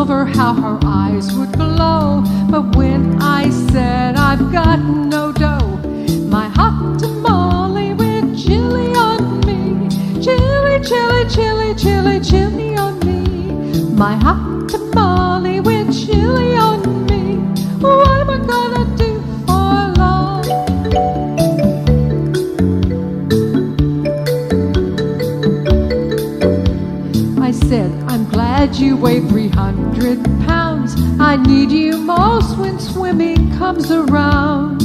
silver, how her eyes would glow. But when I said I've got no dough, my hot tamale with chili on me. Chili, chili, chili, chili, chili on me. My hot tamale with chili on me. What am I gonna do for love? I said, I'm glad you weigh 300 pounds. I need you most when swimming comes around.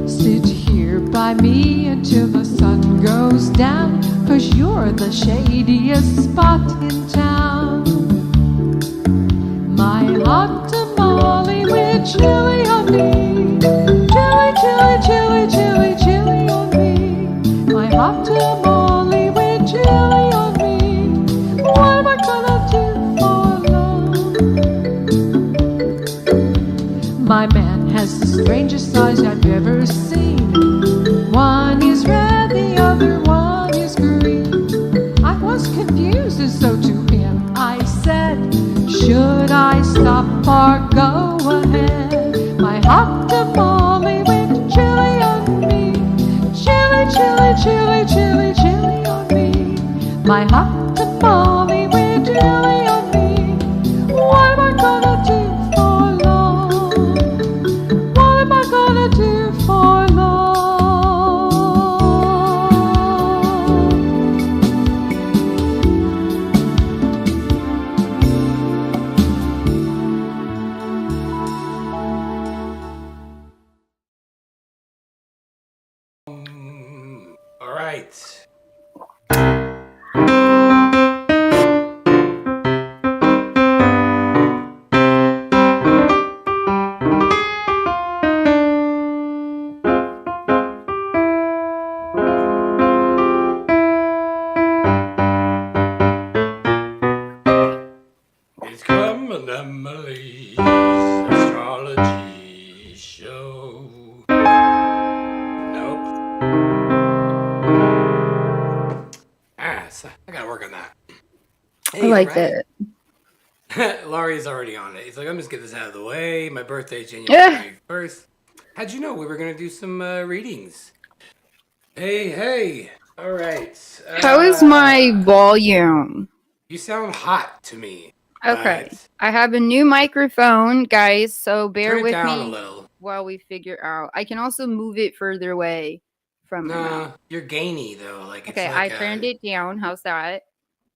Sit here by me until the sun goes down, 'cause you're the shadiest spot in town. My hot tamale with chili on me. Chili, chili, chili, chili, chili on me. My hot tamale with chili on me. What am I gonna do for love? My man has the strangest eyes I've ever seen. One is red, the other one is green. I was confused, and so to him I said, should I stop or go ahead? My hot tamale with chili on me. Chili, chili, chili, chili, chili on me. My hot tamale with chili on me. What am I gonna do for love? What am I gonna do for love? All right. It's coming, Emily's astrology show. Nope. So I gotta work on that. I like that. Laurie's already on it. He's like, I'm just get this out of the way. My birthday's January 21st. How'd you know we were gonna do some readings? Hey. All right. How is my volume? You sound hot to me. Okay. I have a new microphone, guys, so bear Turn it with down me a little. while we figure out. I can also move it further away from my mouth. You're gainy though. Like it's Okay, like I turned it down. How's that?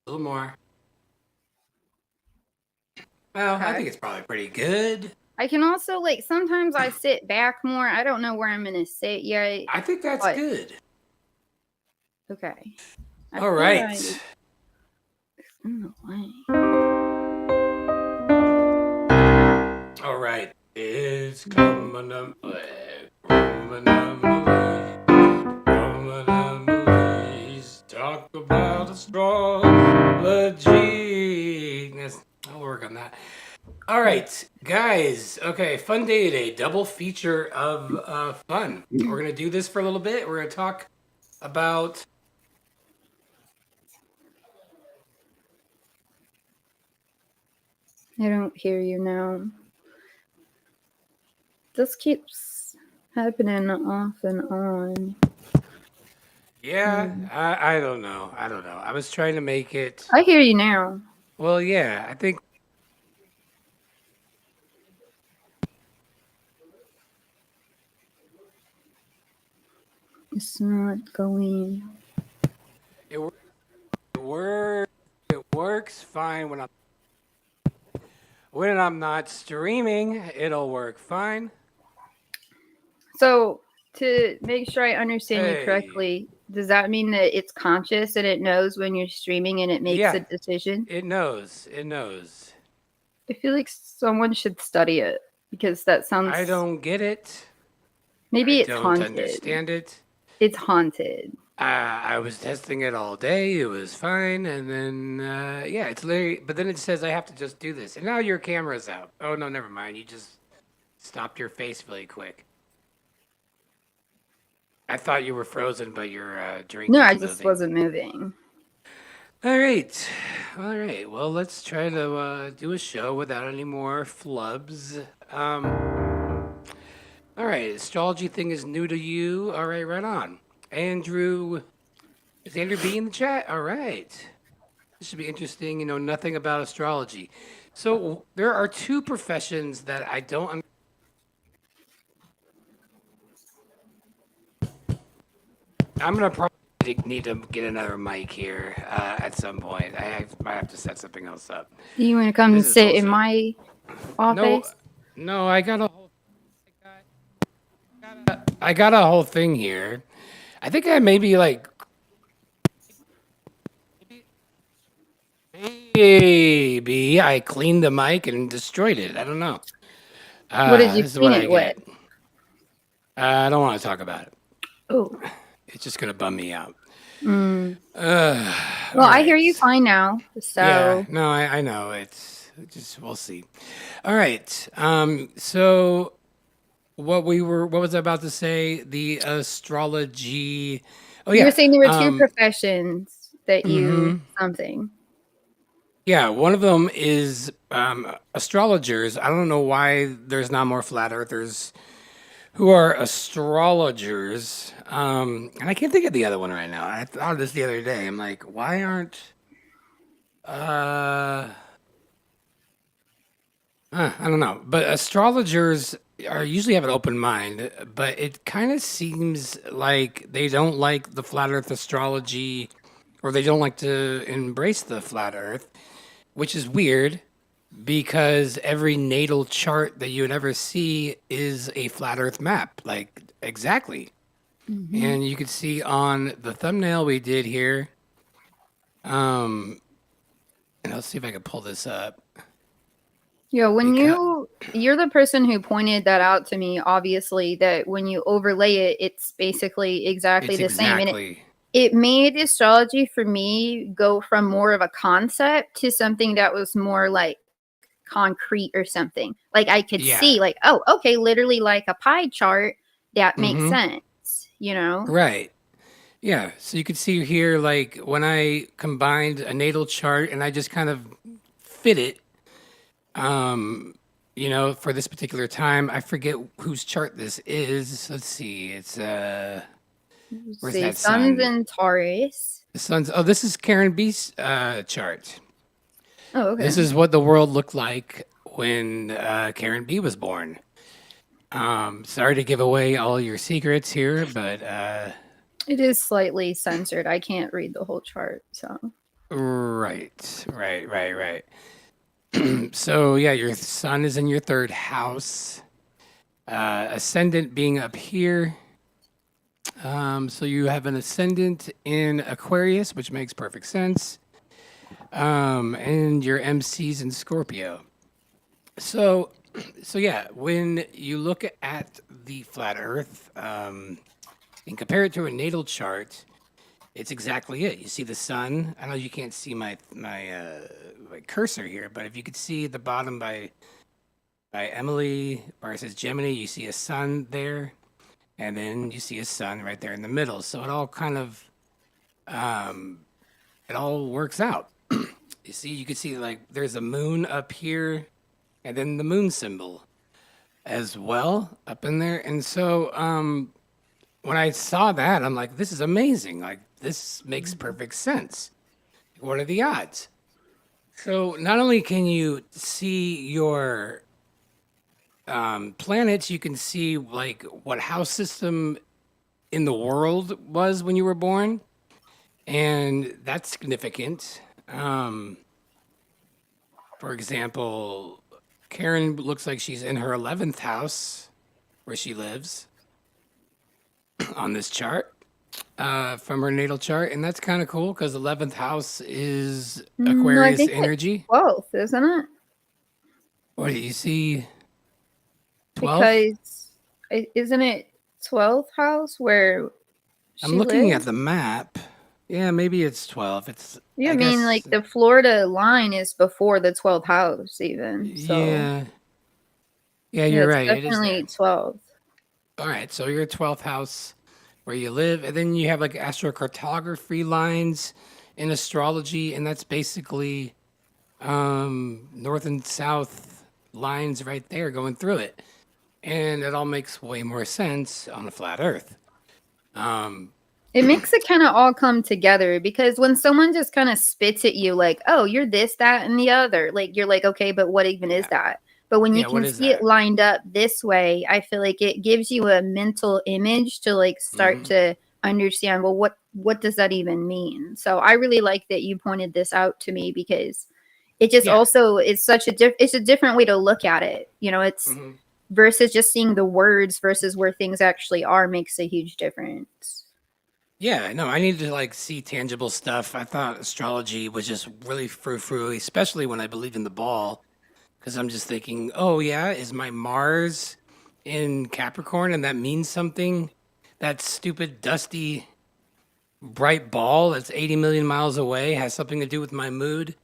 A little more. Well, Okay. I think it's probably pretty good. I can also, like, sometimes I sit back more. I don't know where I'm going to sit yet. I think that's good. Okay. All right. All right. It's coming up. Talk about astrology. I'll work on that. All right, guys. Okay, fun day today. Double feature of fun. We're going to do this for a little bit. We're going to talk about... I don't hear you now. This keeps happening off and on. Yeah, I don't know. I was trying to make it... I hear you now. Well, yeah, I think... It's not going. It works fine when I'm not streaming. It'll work fine. So, to make sure I understand you correctly, does that mean that it's conscious and it knows when you're streaming and it makes a decision? It knows. I feel like someone should study it because that sounds... I don't get it. Maybe it's haunted. I don't understand it. It's haunted. I was testing it all day. It was fine. And then, it's literally... But then it says I have to just do this. And now your camera's out. Oh, no, never mind. You just stopped your face really quick. I thought you were frozen, but you're drinking. No, I just wasn't moving. All right. All right. Well, let's try to do a show without any more flubs. All right. Astrology thing is new to you. All right. Right on. Andrew, is Andrew B in the chat? All right. This should be interesting. You know nothing about astrology. So there are two professions that I don't. I'm gonna probably need to get another mic here at some point. Might have to set something else up. Do you want to come and This is sit in bullshit. my No, office? no, I got a whole thing here. I think I maybe like maybe I cleaned the mic and destroyed it. I don't know. What did you This is clean what I it with? get. I don't want to talk about it. Oh. It's just gonna bum me out. Well, All I hear right. you fine now. So Yeah, no, I know. It's just we'll see. All right. So what was I about to say? The astrology. Oh you were yeah. saying there were two professions that you mhm. something. Yeah, one of them is astrologers. I don't know why there's not more flat earthers who are astrologers. And I can't think of the other one right now. I thought of this the other day. I'm like, why aren't I don't know, but astrologers are usually have an open mind, but it kind of seems like they don't like the flat Earth astrology, or they don't like to embrace the flat Earth, which is weird because every natal chart that you would ever see is a flat Earth map, like exactly. And you can see on the thumbnail we did here. And I'll see if I can pull this up. Yeah, when Because you're the person who pointed that out to me, obviously, that when you overlay it, it's basically exactly it's the same. And exactly it made astrology for me go from more of a concept to something that was more like concrete or something. Like I could yeah. see, like, oh, okay, literally like a pie chart, that makes Mm-hmm. sense, you know? Right. Yeah. So you can see here, like when I combined a natal chart and I just kind of fit it, um, for this particular time. I forget whose chart this is. Let's see. It's Let's where's see, that Sun's sun? in Taurus. The sun's this is Karen B's chart. Oh, This okay. is what the world looked like when Karen B was born. Sorry to give away all your secrets here, but It is slightly censored. I can't read the whole chart, so. right. So yeah, your sun is in your third house. Ascendant being up here. So you have an ascendant in Aquarius, which makes perfect sense. And your MC's in Scorpio. So yeah, when you look at the flat Earth, and compare it to a natal chart, it's exactly it. You see the sun. I know you can't see my cursor here, but if you could see the bottom by Emily, where it says Gemini, you see a sun there, and then you see a sun right there in the middle. So it all kind of it all works out. You see, you can see like there's a moon up here, and then the moon symbol as well up in there. And so when I saw that, I'm like, this is amazing. Like this makes perfect sense. What are the odds? So not only can you see your planets, you can see like what house system in the world was when you were born, and that's significant. For example, Karen looks like she's in her 11th house where she lives on this chart from her natal chart, and that's kind of cool because 11th house is No, I Aquarius think it's energy. 12th, isn't it? What do you see? 12th? Because isn't it 12th house where I'm she looking at lives? the map. Yeah, maybe it's 12. It's, Yeah, I I mean, guess, like the Florida line is before the 12th house, even. So, yeah. Yeah, yeah, you're it's right. It is there. definitely 12th. All right, so your 12th house where you live, and then you have like astrocartography lines, in astrology, and that's basically north and south lines right there going through it. And it all makes way more sense on a flat earth. It makes it kind of all come together because when someone just kind of spits at you like, "Oh, you're this, that, and the other," like you're like, "Okay, but what even is Yeah. that?" But when you Yeah, what can is see it that? lined up this way, I feel like it gives you a mental image to like start Hmm. to understand, well, what does that even mean? So I really like that you pointed this out to me because it just Yeah. also is such a it's a different way to look at it. You know, it's Hmm. versus just seeing the words versus where things actually are makes a huge difference. Yeah, no, I need to like see tangible stuff. I thought astrology was just really frou-frou, especially when I believe in the ball, because I'm just thinking, oh yeah, is my Mars in Capricorn and that means something? That stupid, dusty, bright ball that's 80 million miles away has something to do with my mood?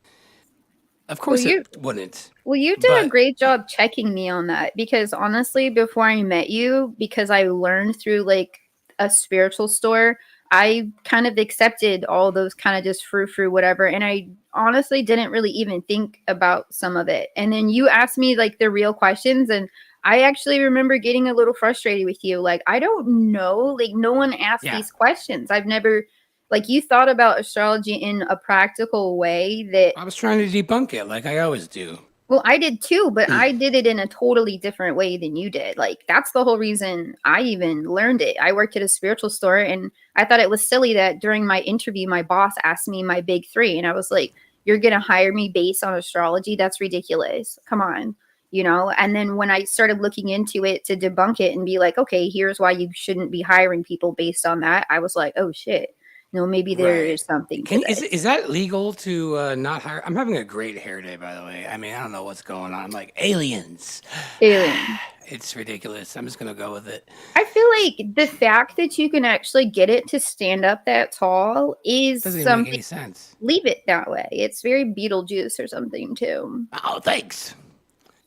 Of Well, course it you wouldn't. Well, you did a But great job checking me on that because honestly, before I met you, because I learned through like a spiritual store, I kind of accepted all those kind of just frou whatever. And I honestly didn't really even think about some of it. And then you asked me like the real questions. And I actually remember getting a little frustrated with you. Like, I don't know. Like, no one asked yeah, these questions. I've never, like, you thought about astrology in a practical way that I was trying to debunk it like I always do. well, I did too, but I did it in a totally different way than you did. Like, that's the whole reason I even learned it. I worked at a spiritual store and I thought it was silly that during my interview, my boss asked me my big three. And I was like, you're going to hire me based on astrology? That's ridiculous. Come on. You know, and then when I started looking into it to debunk it and be like, okay, here's why you shouldn't be hiring people based on that, I was like, oh shit, you know, maybe there Right. is something to Can is this. that legal to not hire? I'm having a great hair day, by the way. I mean, I don't know what's going on. I'm like aliens. Alien. It's ridiculous. I'm just gonna go with it. I feel like the fact that you can actually get it to stand up that tall is Doesn't even make something. any sense. Leave it that way. It's very Beetlejuice or something too. Oh, thanks.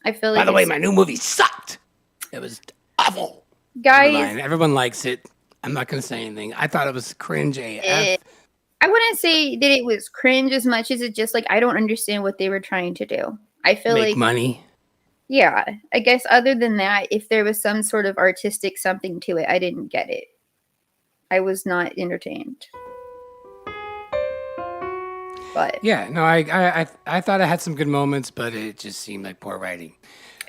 I feel By like the way, it's my new movie sucked. It was awful. Never guys. mind. Everyone likes it. I'm not gonna say anything. I thought it was cringe Eh, AF. I wouldn't say that it was cringe as much as it just like I don't understand what they were trying to do. I feel Make like money. yeah. I guess other than that, if there was some sort of artistic something to it, I didn't get it. I was not entertained. But Yeah. No, I thought I had some good moments, but it just seemed like poor writing.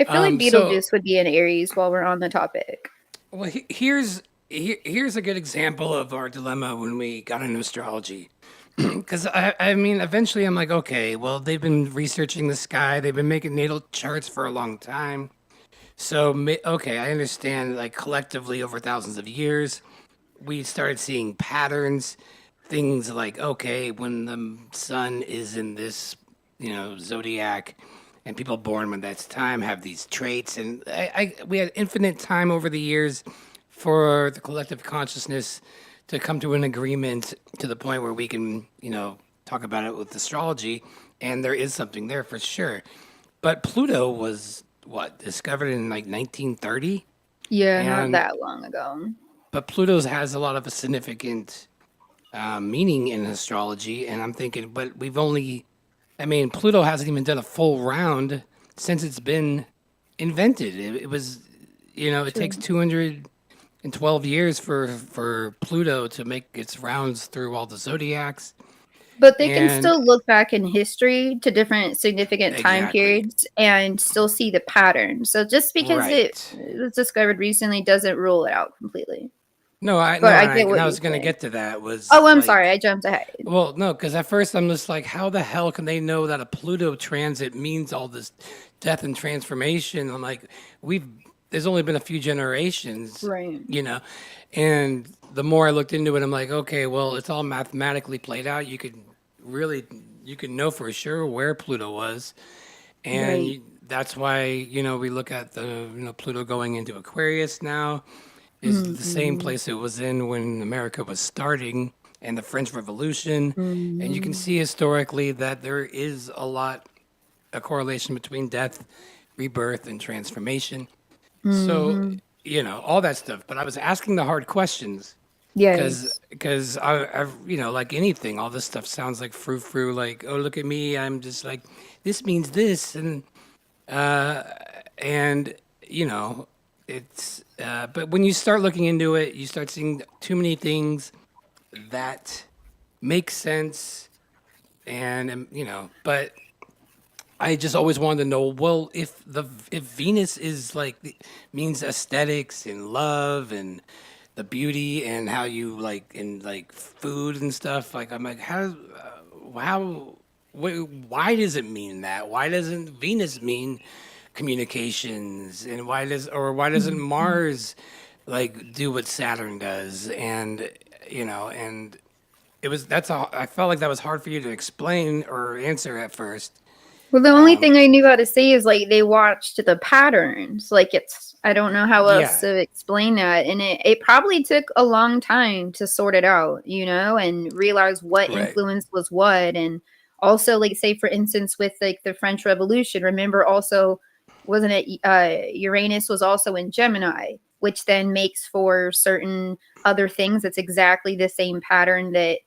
I feel like So Beetlejuice would be an Aries while we're on the topic. well, here's a good example of our dilemma when we got into astrology. Because I mean, eventually I'm like, okay, well, they've been researching the sky, they've been making natal charts for a long time. So, okay, I understand, like, collectively over thousands of years, we started seeing patterns, things like, okay, when the sun is in this, zodiac, and people born when that's time have these traits. And we had infinite time over the years for the collective consciousness to come to an agreement to the point where we can, talk about it with astrology. And there is something there for sure. But Pluto was what discovered in like 1930, Yeah, not and that long ago. but Pluto's has a lot of a significant meaning in astrology. And I'm thinking, but I mean, Pluto hasn't even done a full round since it's been invented. It was, it takes True. 212 years for Pluto to make its rounds through all the zodiacs. But they can And still look back in history to different significant time exactly, periods and still see the pattern. So just because it right. was discovered recently doesn't rule it out completely. No, But I and get I what was you're gonna saying. get to that was Oh, I'm sorry, like, I jumped ahead. well, no, because at first I'm just like, how the hell can they know that a Pluto transit means all this death and transformation? I'm like, there's only been a few generations, Right. you know, and the more I looked into it, I'm like, okay, well, it's all mathematically played out. You could know for sure where Pluto was, and Right. that's why we look at the Pluto going into Aquarius now is the same Mm-hmm. place it was in when America was starting and the French Revolution. And you can Mm-hmm. see historically that there is a correlation between death, rebirth, and transformation. So, Mm-hmm. all that stuff. But I was asking the hard questions. Yes. because I've like anything, all this stuff sounds like frou. Like, oh, look at me, I'm just like, this means this, uh, and you know, it's but when you start looking into it, you start seeing too many things that make sense, and but I just always wanted to know, well, if Venus is like means aesthetics and love and the beauty and how you like and like food and stuff, like I'm like, how why does it mean that? Why doesn't Venus mean communications? And why doesn't Mars like do what Saturn does? And and I felt like that was hard for you to explain or answer at first. Well, the only Um, thing I knew how to say is like they watched the patterns. Like I don't know how else yeah, to explain that. And it probably took a long time to sort it out, and realize what right. influence was what. And also, like, say, for instance, with like the French Revolution, remember also, wasn't it Uranus was also in Gemini, which then makes for certain other things. It's exactly the same pattern that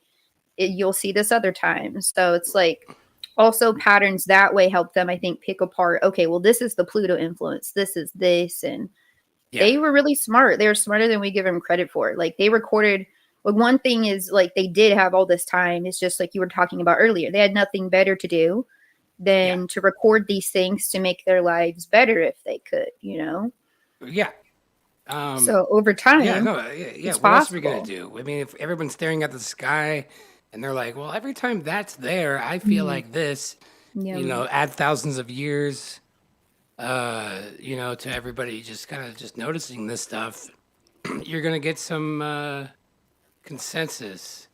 you'll see this other time. So it's like also patterns that way help them, I think, pick apart. Okay, well, this is the Pluto influence. This is this, and Yeah, they were really smart. They were smarter than we give them credit for. Like they recorded. Like one thing is like they did have all this time. It's just like you were talking about earlier. They had nothing better to do yeah, than to record these things to make their lives better if they could. yeah. Um, So over yeah, time, no, yeah. it's What else are we gonna possible. do? I mean, if everyone's staring at the sky and they're like, "Well, every time that's there, I feel Mm, like this," yeah. add thousands of years, to everybody just kind of just noticing this stuff, you're gonna get some consensus.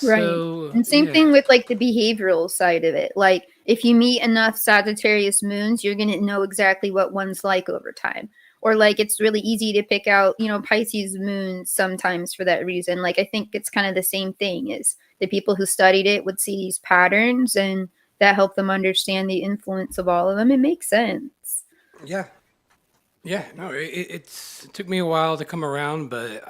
Right. So And same thing yeah, with like the behavioral side of it. Like if you meet enough Sagittarius moons, you're going to know exactly what one's like over time. Or like it's really easy to pick out, Pisces moons sometimes for that reason. Like I think it's kind of the same thing is the people who studied it would see these patterns and that helped them understand the influence of all of them. It makes sense. yeah. Yeah, no, it took me a while to come around, but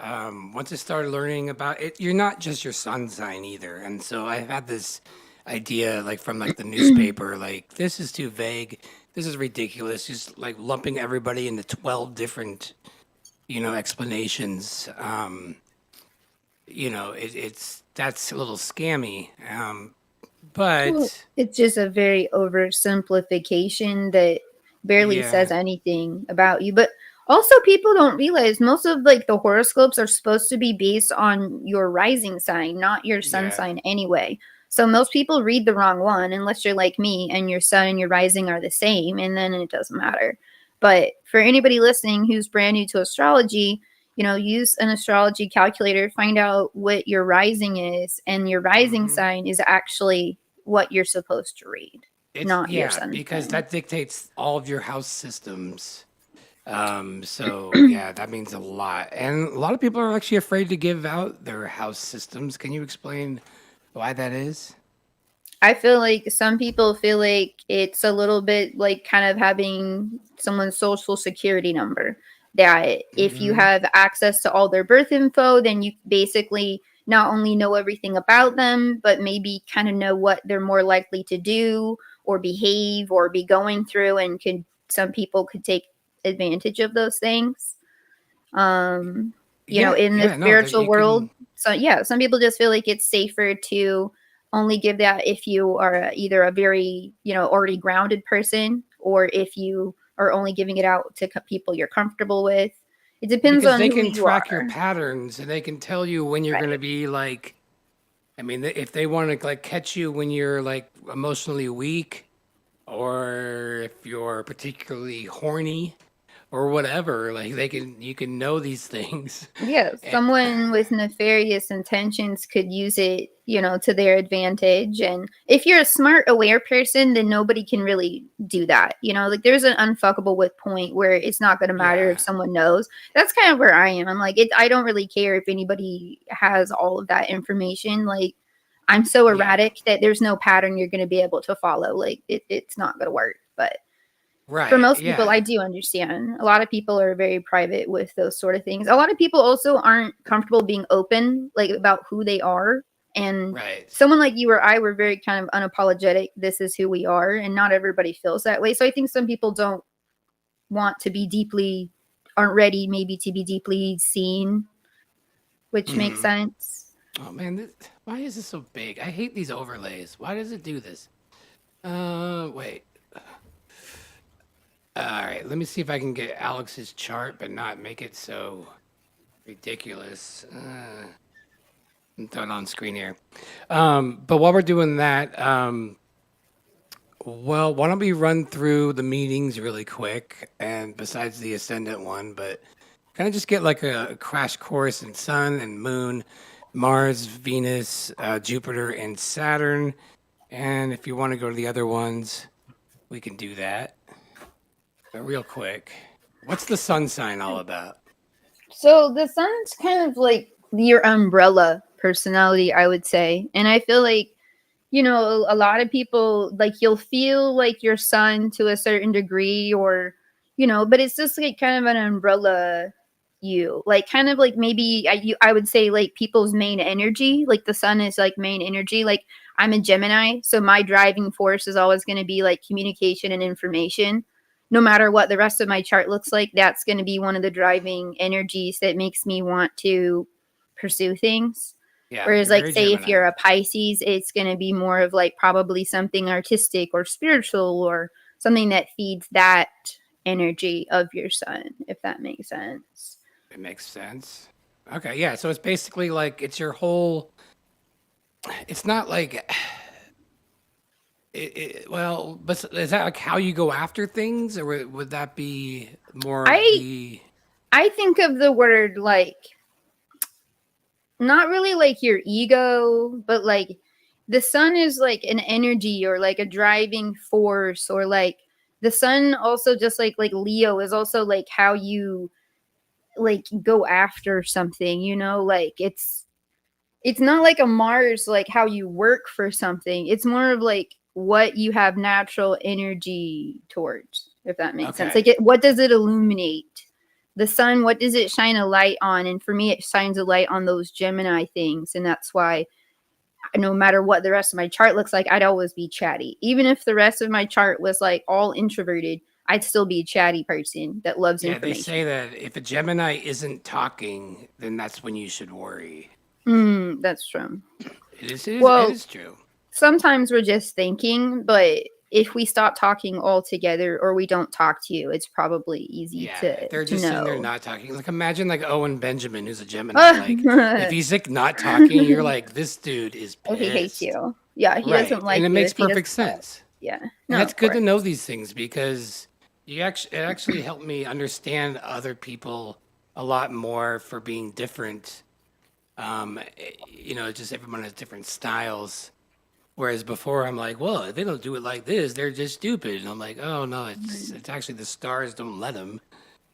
once I started learning about it, you're not just your sun sign either. And so I had this idea, like from like the newspaper, like this is too vague, this is ridiculous, just like lumping everybody into 12 different, explanations. It's that's a little scammy. Well, But it's just a very oversimplification that barely yeah, says anything about you. But also, people don't realize most of like the horoscopes are supposed to be based on your rising sign, not your sun yeah, sign anyway. So most people read the wrong one unless you're like me and your sun and your rising are the same, and then it doesn't matter. But for anybody listening who's brand new to astrology, use an astrology calculator, find out what your rising is, and your rising hmm sign is actually what you're supposed to read, it's not your yeah, sun because sign. that dictates all of your house systems. So yeah, that means a lot. And a lot of people are actually afraid to give out their house systems. Can you explain why that is? I feel like some people feel like it's a little bit like kind of having someone's social security number. That if you Hmm. have access to all their birth info, then you basically not only know everything about them, but maybe kind of know what they're more likely to do or behave or be going through. And some people could take advantage of those things. Um, Yeah, in the yeah, no, that spiritual you world. can. So yeah, some people just feel like it's safer to only give that if you are either a very, already grounded person or if you are only giving it out to people you're comfortable with. It depends Because on they who can you track your are. patterns and they can tell you when you're going to Right. be like, I mean, if they want to like catch you when you're like emotionally weak or if you're particularly horny or whatever, like you can know these things. Yeah, Eh, someone with nefarious intentions could use it, to their advantage. And if you're a smart, aware person, then nobody can really do that. Like there's an unfuckable with point where it's not going to matter if yeah, someone knows. That's kind of where I am. I'm like, I don't really care if anybody has all of that information. Like, I'm so yeah. erratic that there's no pattern you're going to be able to follow. Like, it's not going to work. But For Right. most people, I Yeah. do understand. A lot of people are very private with those sort of things. A lot of people also aren't comfortable being open, like about who they are. And Right. someone like you or I were very kind of unapologetic. This is who we are, and not everybody feels that way. So I think some people don't want to be deeply, aren't ready maybe to be deeply seen, which makes Hmm. sense. Oh man, why is this so big? I hate these overlays. Why does it do this? Wait. All right, let me see if I can get Alex's chart, but not make it so ridiculous. Throw it on screen here. But while we're doing that, well, why don't we run through the meetings really quick? And besides the ascendant one, but kind of just get like a crash course in Sun and Moon, Mars, Venus, Jupiter, and Saturn. And if you want to go to the other ones, we can do that. But real quick, what's the Sun sign all about? So the sun's kind of like your umbrella personality, I would say. And I feel like, a lot of people, like, you'll feel like your sun to a certain degree, or, but it's just like kind of an umbrella you, like, kind of like maybe I would say like people's main energy, like the sun is like main energy. Like, I'm a Gemini, so my driving force is always going to be like communication and information. No matter what the rest of my chart looks like, that's going to be one of the driving energies that makes me want to pursue things. Yeah, Whereas, you're like, very say if Gemini. you're a Pisces, it's going to be more of like probably something artistic or spiritual, or something that feeds that energy of your sun, if that makes sense. It makes sense. Okay, yeah. So it's basically like it's your whole. It's not like well, but is that like how you go after things, or would that be more of I the? I think of the word like not really like your ego, but like the sun is like an energy or like a driving force, or like the sun also, just like Leo is also like how you like go after something, like it's not like a Mars, like how you work for something. It's more of like what you have natural energy towards, if that makes sense. Like, Okay, what does it illuminate? The sun, what does it shine a light on? And for me, it shines a light on those Gemini things. And that's why no matter what the rest of my chart looks like, I'd always be chatty. Even if the rest of my chart was like all introverted, I'd still be a chatty person that loves yeah. They information. say that if a Gemini isn't talking, then that's when you should worry. That's true. It is. It is. It Well, is true. sometimes we're just thinking, but if we stop talking altogether or we don't talk to you, it's probably easy Yeah, to if they're to just sitting there know. not talking, like imagine like Owen Benjamin, who's a Gemini. Like if Oh, he's like not talking, you're like, this dude is he hates pissed, you. Yeah, he doesn't right? And like it you makes if he perfect doesn't talk. sense. Yeah, And no, that's of good to course. know these things because it actually helped me understand other people a lot more for being different. Just everyone has different styles. Whereas before I'm like, well, if they don't do it like this, they're just stupid. And I'm like, oh no, it's actually the stars don't let them.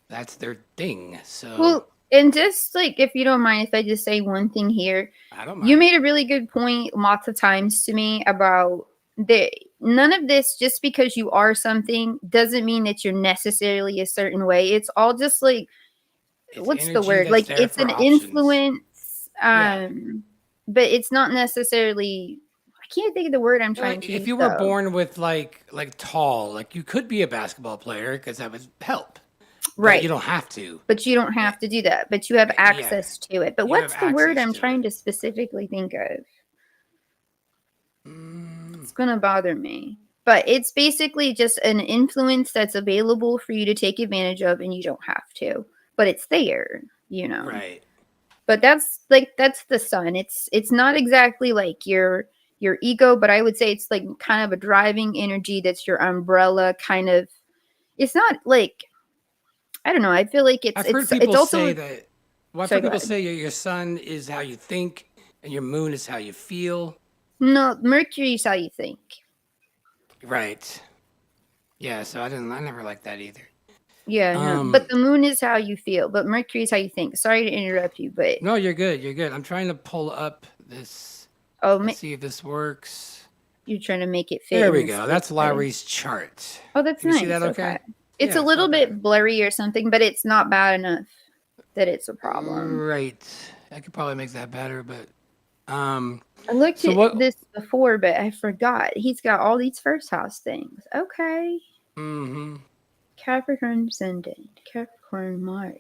That's their thing. So Well, and just like, if you don't mind if I just say one thing here, I don't you mind. made a really good point lots of times to me about the none of this, just because you are something doesn't mean that you're necessarily a certain way. It's all just like, It's what's the energy word? that's Like, there it's for an options. influence, Yeah. but it's not necessarily, I can't think of the word I'm trying to If use you were though. born with like tall, like you could be a basketball player because that would help, but Right. you don't have to. But you don't Eh, have to do that. But you have Yeah, access to it. But you have what's the word access I'm to trying it. to specifically think of? Mm, It's gonna bother me. But it's basically just an influence that's available for you to take advantage of, and you don't have to. But it's there. right. But that's the sun. It's not exactly like your ego, but I would say it's like kind of a driving energy that's your umbrella kind of. It's not like, I don't know. I feel like it's I've heard it's people it's say also. that. Well, I've Sorry, heard go people ahead. say your sun is how you think and your moon is how you feel. No, Mercury's how you think. Right. Yeah. So I didn't. I never liked that either. Yeah, no. But Um. the moon is how you feel. But Mercury is how you think. Sorry to interrupt you, but No, you're good. You're good. I'm trying to pull up this. oh, Let's see if this works. You're trying to make it fit. There in we this go. That's way. Lowry's chart. Oh, that's Can you nice. see that Okay. okay? It's Yeah, a it's little not bit bad. blurry or something, but it's not bad enough that it's a problem. Right. I could probably make that better, but I looked so at what this before, but I forgot. He's got all these first house things. Okay. mm-hmm. Capricorn descendant. Capricorn Mars.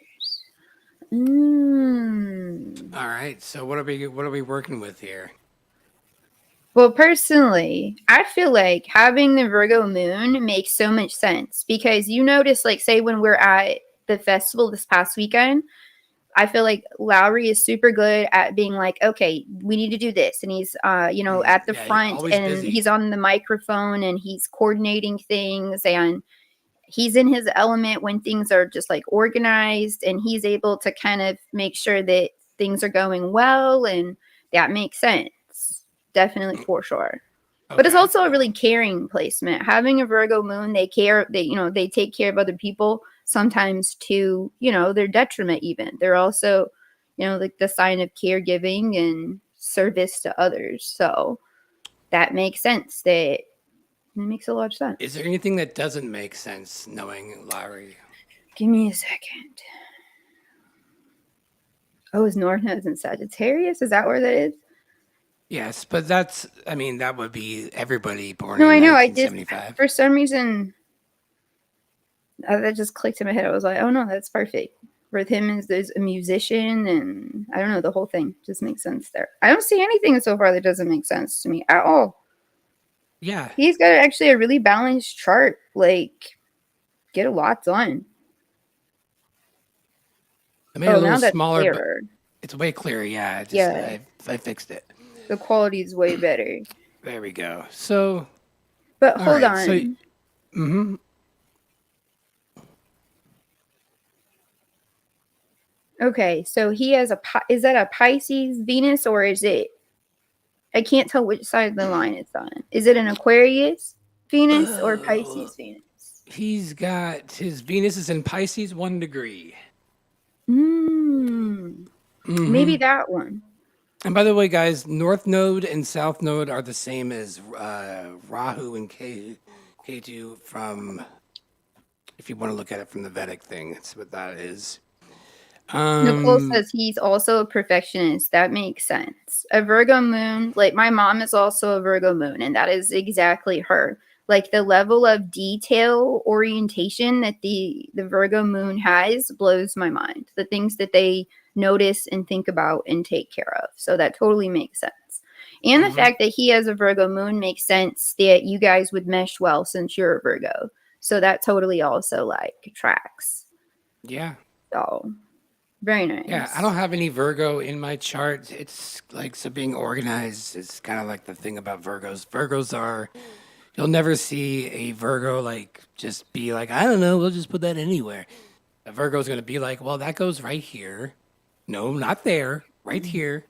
All right. So what are we working with here? Well, personally, I feel like having the Virgo moon makes so much sense because you notice, like, say, when we're at the festival this past weekend, I feel like Lowry is super good at being like, okay, we need to do this. And he's, at the Yeah, he's front always and busy. he's on the microphone and he's coordinating things and he's in his element when things are just like organized and he's able to kind of make sure that things are going well. And that makes sense. Definitely for sure. But it's Okay. also a really caring placement. Having a Virgo moon, they care, they take care of other people sometimes to, their detriment even. They're also, like the sign of caregiving and service to others. So that makes sense. It makes a lot of sense. Is there anything that doesn't make sense knowing Lowry? Give me a second. Oh, his North Node's in Sagittarius? Is that where that is? Yes, but that would be everybody born No, in I know. I did. 1975. For some reason, that just clicked in my head. I was like, oh no, that's perfect. With him as there's a musician, and I don't know, the whole thing just makes sense there. I don't see anything so far that doesn't make sense to me at all. Yeah. He's got actually a really balanced chart. Like, get a lot done. I made it a Now little that's smaller, clearer. but it's way clearer. Yeah, Yeah. I fixed it. The quality is way better. There we go. So, But all hold right, on. so, mm-hmm. Okay, so he has is that a Pisces Venus or is it? I can't tell which side of the line it's on. Is it an Aquarius Venus or Pisces Venus? He's got his Venus is in Pisces 1 degree. Maybe that one. And by the way, guys, North Node and South Node are the same as Rahu and Ketu from, if you want to look at it from the Vedic thing, that's what that is. Nicole says he's also a perfectionist. That makes sense. A Virgo moon, like my mom is also a Virgo moon, and that is exactly her. Like the level of detail orientation that the Virgo moon has blows my mind. The things that they notice and think about and take care of. So that totally makes sense. And the fact that he has a Virgo moon makes sense that you guys would mesh well since you're a Virgo. So that totally also like tracks. Yeah. So very nice. Yeah, I don't have any Virgo in my chart. It's like, so being organized is kind of like the thing about Virgos. Virgos are, you'll never see a Virgo like just be like, I don't know, we'll just put that anywhere. A Virgo's going to be like, well, that goes right here. No, not there, right here.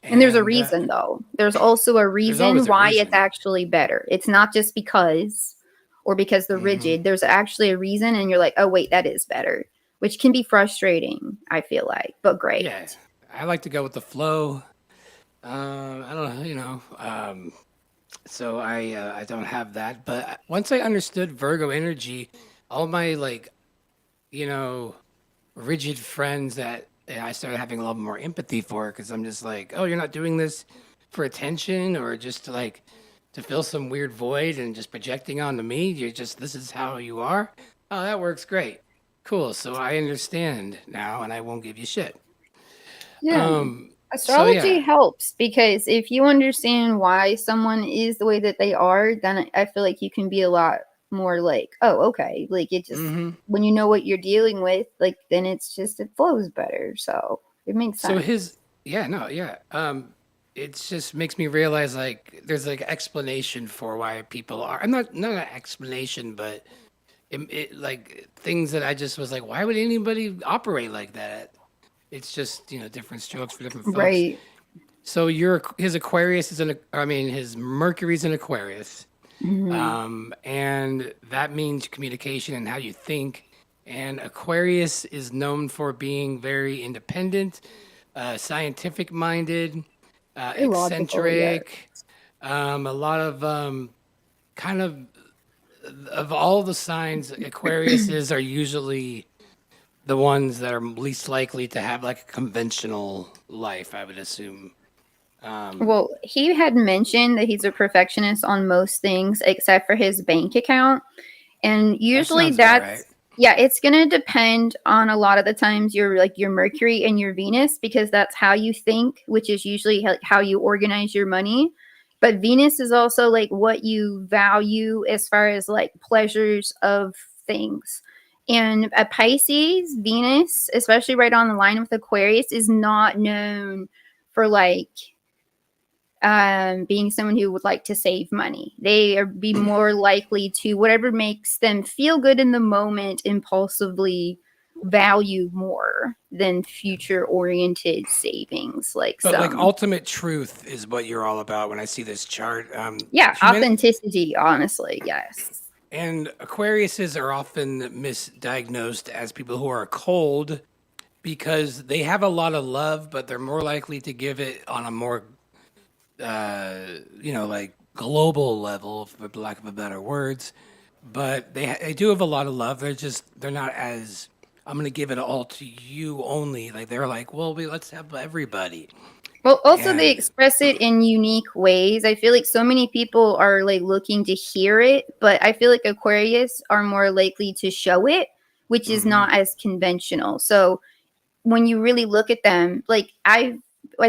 And there's a reason, though. There's also a reason why reason. it's actually better. It's not just because or because they're rigid. There's actually a reason, and you're like, oh, wait, that is better, which can be frustrating, I feel like, but great. Yeah, I like to go with the flow. I don't know, so I don't have that. But once I understood Virgo energy, all my rigid friends that I started having a little more empathy for, because I'm just like, oh, you're not doing this for attention or just to fill some weird void and just projecting onto me. This is how you are. Oh, that works great. Cool. So I understand now and I won't give you shit. Yeah. Astrology helps because if you understand why someone is the way that they are, then I feel like you can be a lot more like, oh, okay. Like it just, when you know what you're dealing with, like then it flows better. So it makes sense. So it just makes me realize like there's like explanation for why people are. I'm not an explanation, but it like things that I just was like, why would anybody operate like that? It's just different strokes for different folks. Right. So his Aquarius his Mercury's in Aquarius, and that means communication and how you think. And Aquarius is known for being very independent, scientific minded, eccentric, A lot of kind of all the signs, Aquariuses are usually the ones that are least likely to have like a conventional life, I would assume. Um, Well, he had mentioned that he's a perfectionist on most things except for his bank account. And that usually sounds about right. yeah, it's going to depend on a lot of the times your Mercury and your Venus, because that's how you think, which is usually how you organize your money. But Venus is also like what you value as far as like pleasures of things. And a Pisces, Venus, especially right on the line with Aquarius, is not known for like being someone who would like to save money. They are be more likely to whatever makes them feel good in the moment, impulsively value more than future oriented savings like But like some. ultimate truth is what you're all about when I see this chart. Yeah, authenticity, honestly, yes. And Aquariuses are often misdiagnosed as people who are cold because they have a lot of love, but they're more likely to give it on a more, like global level, for lack of a better words. But they do have a lot of love. They're not as I'm gonna give it all to you only. Like they're like, well, let's have everybody. Well, also they And express it in unique ways. I feel like so many people are like looking to hear it, but I feel like Aquarius are more likely to show it, which is mhm. not as conventional. So when you really look at them, like I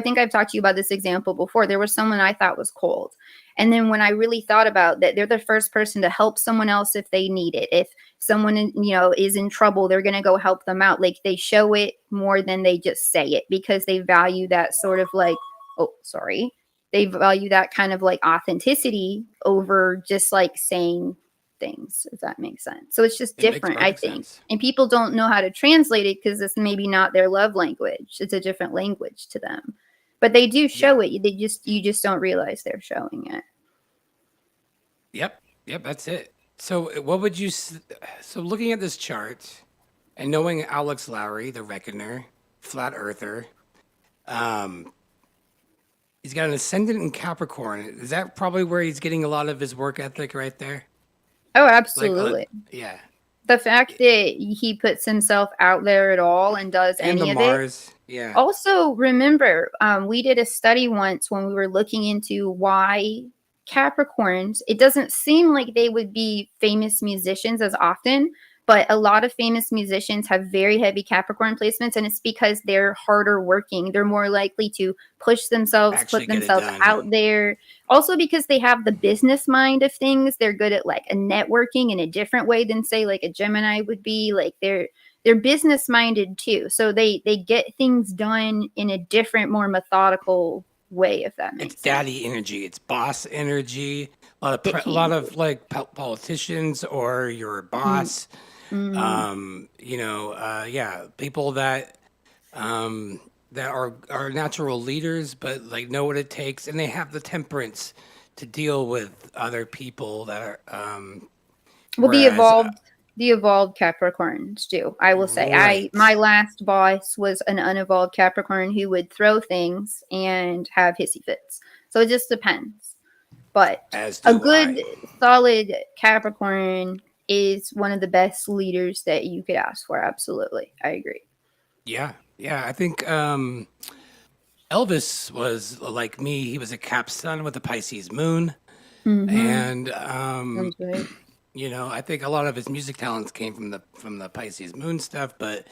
think I've talked to you about this example before. There was someone I thought was cold. And then when I really thought about that, they're the first person to help someone else if they need it. If someone is in trouble, they're going to go help them out. Like they show it more than they just say it, because they value that sort of like, oh, sorry. They value that kind of like authenticity over just like saying things, if that makes sense. So it's just It makes different, I perfect think. sense. And people don't know how to translate it because it's maybe not their love language. It's a different language to them. But they do Yeah. show it. You just don't realize they're showing it. Yep. Yep. That's it. So, what would you? So, looking at this chart and knowing Alex Lowry, the Reckoner, flat earther, um, he's got an ascendant in Capricorn. Is that probably where he's getting a lot of his work ethic right there? Oh, Like, absolutely. yeah. The fact that he puts himself out there at all and does And the any of it. Mars. Yeah. Also, remember, we did a study once when we were looking into why Capricorns, it doesn't seem like they would be famous musicians as often, but a lot of famous musicians have very heavy Capricorn placements, and it's because they're harder working. They're more likely to push themselves, Actually put get it themselves done. out there. Also, because they have the business mind of things, they're good at like a networking in a different way than, say, like a Gemini would be. Like they're business minded too, so they get things done in a different, more methodical way, if that It's makes sense. daddy energy. It's boss energy. It A can lot be. of like politicians or your Mm, boss. mm, Yeah, people um, that are natural leaders, but like know what it takes, and they have the temperance to deal with other people that are. well, Whereas, the evolved Capricorns do, I will say. My right, last boss was an unevolved Capricorn who would throw things and have hissy fits, so it just depends. But as a do good I. solid Capricorn is one of the best leaders that you could ask for. Absolutely, I agree. Yeah, yeah. I think Elvis was like me. He was a Cap Sun with a Pisces moon, Mm-hmm. and Sounds right. I think a lot of his music talents came from the Pisces moon stuff, but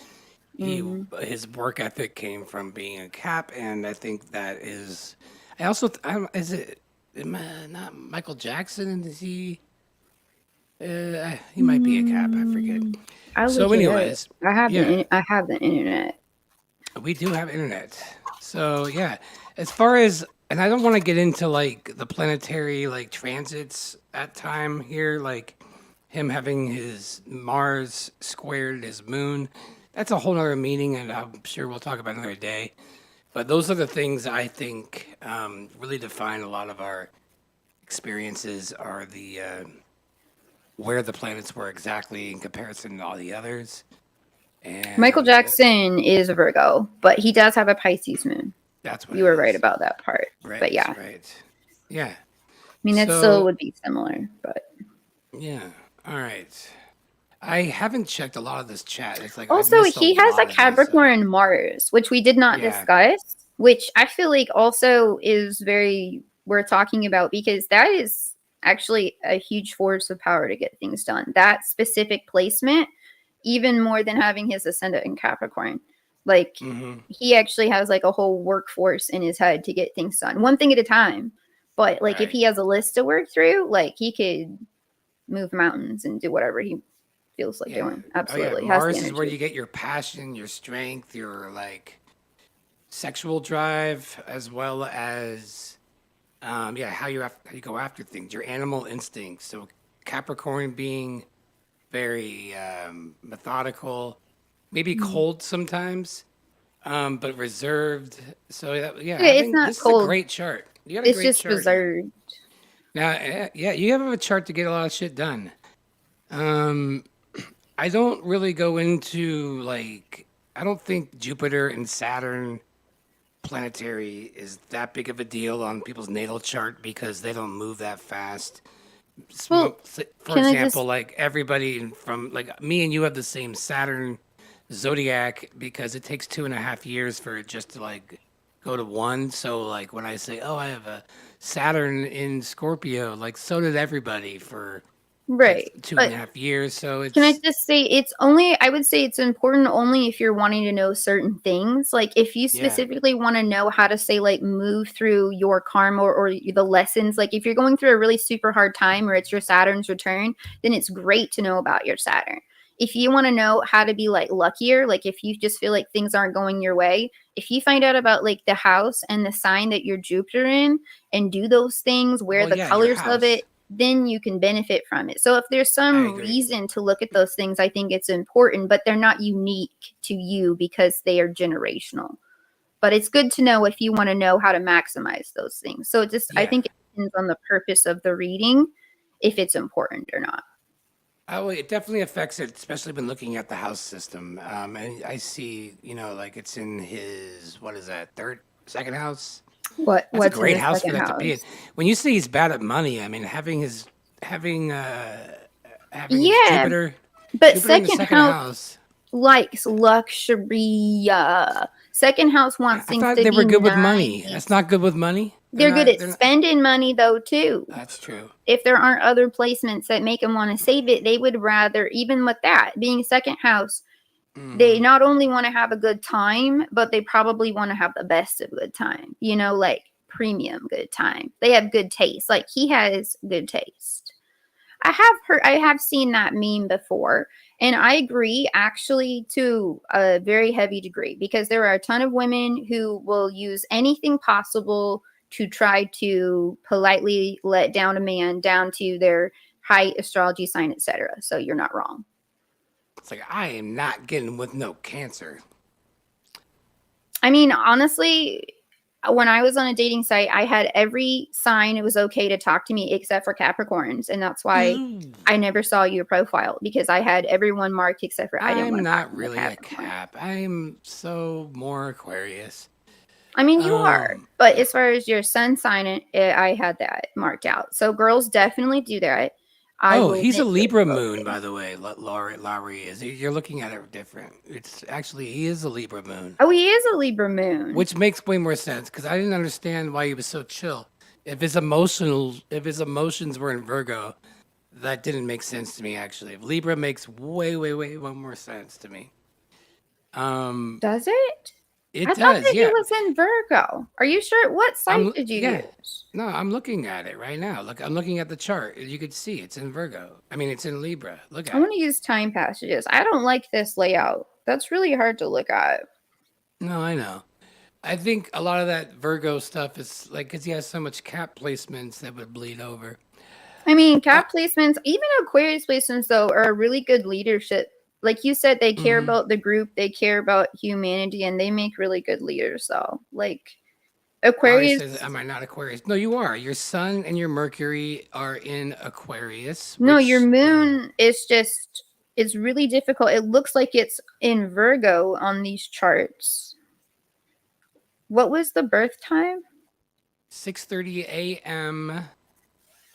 Mm-hmm. his work ethic came from being a Cap, and I think that is. I also is it not Michael Jackson? Is he? He might be a Cap. I forget. Mm, I'll So, look it up. anyways, yeah, I have the internet. we do have internet. So yeah, as far as and I don't want to get into like the planetary like transits at time here, like him having his Mars squared his moon. That's a whole other meaning, and I'm sure we'll talk about another day. But those are the things I think really define a lot of our experiences. Are the where the planets were exactly in comparison to all the others, Michael and Jackson is a Virgo, but he does have a Pisces moon. that's what You it were right is. about that part. But Right, yeah. right. Yeah. mean, that still would be similar, but yeah. All right. I haven't checked a lot of this chat. It's like I've also missed a he has a lot of these. Capricorn Mars, which we did not Yeah. discuss, which I feel like also is very worth talking about because that is actually a huge force of power to get things done. That specific placement, even more than having his ascendant in Capricorn. Like he actually has like a whole workforce in his head to get things done, one thing at a time. But like if he has a list to work through, like he could move mountains and do whatever he feels like doing. Absolutely. Oh, yeah. Mars is where you get your passion, your strength, your like sexual drive, as well as how you go after things, your animal instincts. So Capricorn being very methodical, maybe cold sometimes, but reserved. So I it's think not this cold. is a great chart. You got a It's great just chart reserved. Now, you have a chart to get a lot of shit done. I don't really go into like I don't think Jupiter and Saturn planetary is that big of a deal on people's natal chart because they don't move that fast. Well, For example, like everybody from like me and you have the same Saturn zodiac because it takes 2.5 years for it just to like go to one. So like when I say, oh, I have a Saturn in Scorpio, like so did everybody for right. like 2.5 years. So Can I it's just say it's only, I would say it's important only if you're wanting to know certain things. Like if you specifically want to know how to say like move through your karma or the lessons, like if you're going through a really super hard time or it's your Saturn's return, then it's great to know about your Saturn. If you want to know how to be like luckier, like if you just feel like things aren't going your way, if you find out about like the house and the sign that you're Jupiter in and do those things, wear the colors of it, then you can benefit from it. So if there's some reason to look at those things, I think it's important, but they're not unique to you because they are generational. But it's good to know if you want to know how to maximize those things. So it just, I think it depends on the purpose of the reading, if it's important or not. Oh, it definitely affects it, especially when looking at the house system. And I see, like it's in his, what is that, second house? That's a great house for that to be in. When you say he's bad at money, I mean having his Jupiter, but Jupiter in the second house likes luxury. Second house wants things to be they were good nice. with money. That's not good with money. They're good at spending money though too. That's true. If there aren't other placements that make them want to save it, they would rather, even with that being second house, they not only want to have a good time, but they probably want to have the best of good time. Like premium good time. They have good taste. Like he has good taste. I have seen that meme before, and I agree actually to a very heavy degree because there are a ton of women who will use anything possible to try to politely let down a man down to their height, astrology sign, etc. So you're not wrong. It's like I am not getting with no Cancer. I mean, honestly, when I was on a dating site, I had every sign it was okay to talk to me except for Capricorns, and that's why I never saw your profile because I had everyone marked except for I didn't want to talk to I'm not really a Cap. I'm so more Aquarius. I mean, you are, but as far as your sun sign, I had that marked out. So girls definitely do that. He's a Libra moon, by the way. Lowry is. You're looking at it different. It's actually he is a Libra moon. Oh, he is a Libra moon, which makes way more sense because I didn't understand why he was so chill. If his emotions were in Virgo, that didn't make sense to me. Actually, Libra makes way more sense to me. Does it? It I does. thought that it was in Virgo. Are you sure? What site did you use? No, I'm looking at it right now. Look, I'm looking at the chart. You could see it's in Virgo. I mean, it's in Libra. Look at it. I want to use time passages. I don't like this layout. That's really hard to look at. No, I know. I think a lot of that Virgo stuff is like because he has so much Cap placements that would bleed over. I mean, Cap placements, even Aquarius placements, though, are a really good leadership. Like you said, they care about the group, they care about humanity, and they make really good leaders. So, like, Aquarius. Says, am I not Aquarius? No, you are. Your Sun and your Mercury are in Aquarius. No, your moon is just, it's really difficult. It looks like it's in Virgo on these charts. What was the birth time? 6:30 a.m.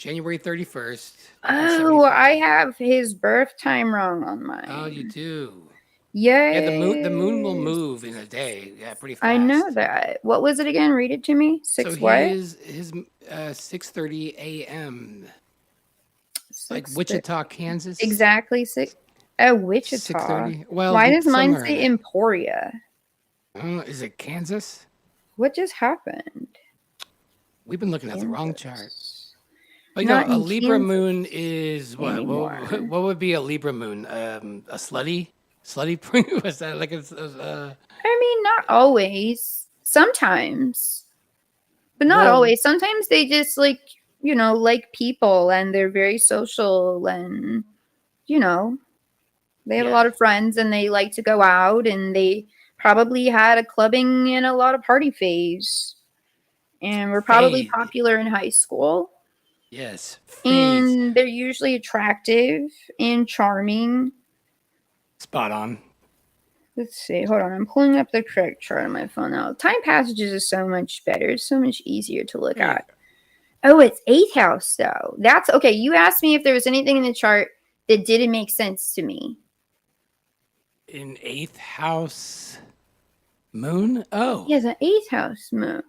January 31st. Oh, I have his birth time wrong on mine. Oh, you do. Yes. Yeah, the moon will move in a day. Yeah, pretty fast. I know that. What was it again? Read it to me. So What? his 6:30 a.m. like 6:30. Wichita, Kansas. Exactly 6. Oh, Wichita. 6:30. Well, why does mine somewhere in say there. Emporia? Is it Kansas? What just happened? We've been looking at the wrong chart. Kansas. Like Not a in Libra Kansas moon is what? anymore. What would be a Libra moon? A slutty was that like I mean, not always. Sometimes. But not Well- always. Sometimes they just like, like people and they're very social and, they have a Yeah. lot of friends and they like to go out and they probably had a clubbing and a lot of party phase. And were probably Phase. popular in high school. Yes. Phase. And they're usually attractive and charming. Spot on. Let's see. Hold on. I'm pulling up the correct chart on my phone now. Time passages is so much better. It's so much easier to look at. Oh, it's 8th house, though. That's okay. You asked me if there was anything in the chart that didn't make sense to me. In 8th house moon? Oh. He has an 8th house moon.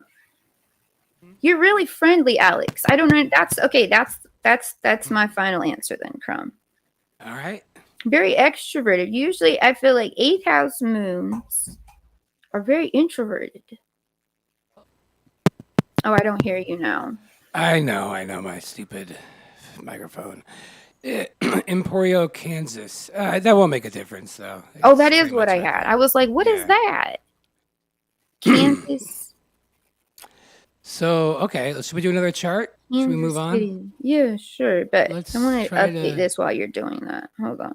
You're really friendly, Alex. I don't know. That's okay. That's my final answer then, Crumb. All right. Very extroverted. Usually, I feel like 8th house moons are very introverted. Oh, I don't hear you now. I know my stupid microphone. Emporio, Kansas. That won't make a difference, though. Oh, that is what I had. I was like, what is that? Kansas. So, okay, should we do another chart? Should we move on? City. Yeah, sure. But Let's I'm going to try update to- this while you're doing that. Hold on.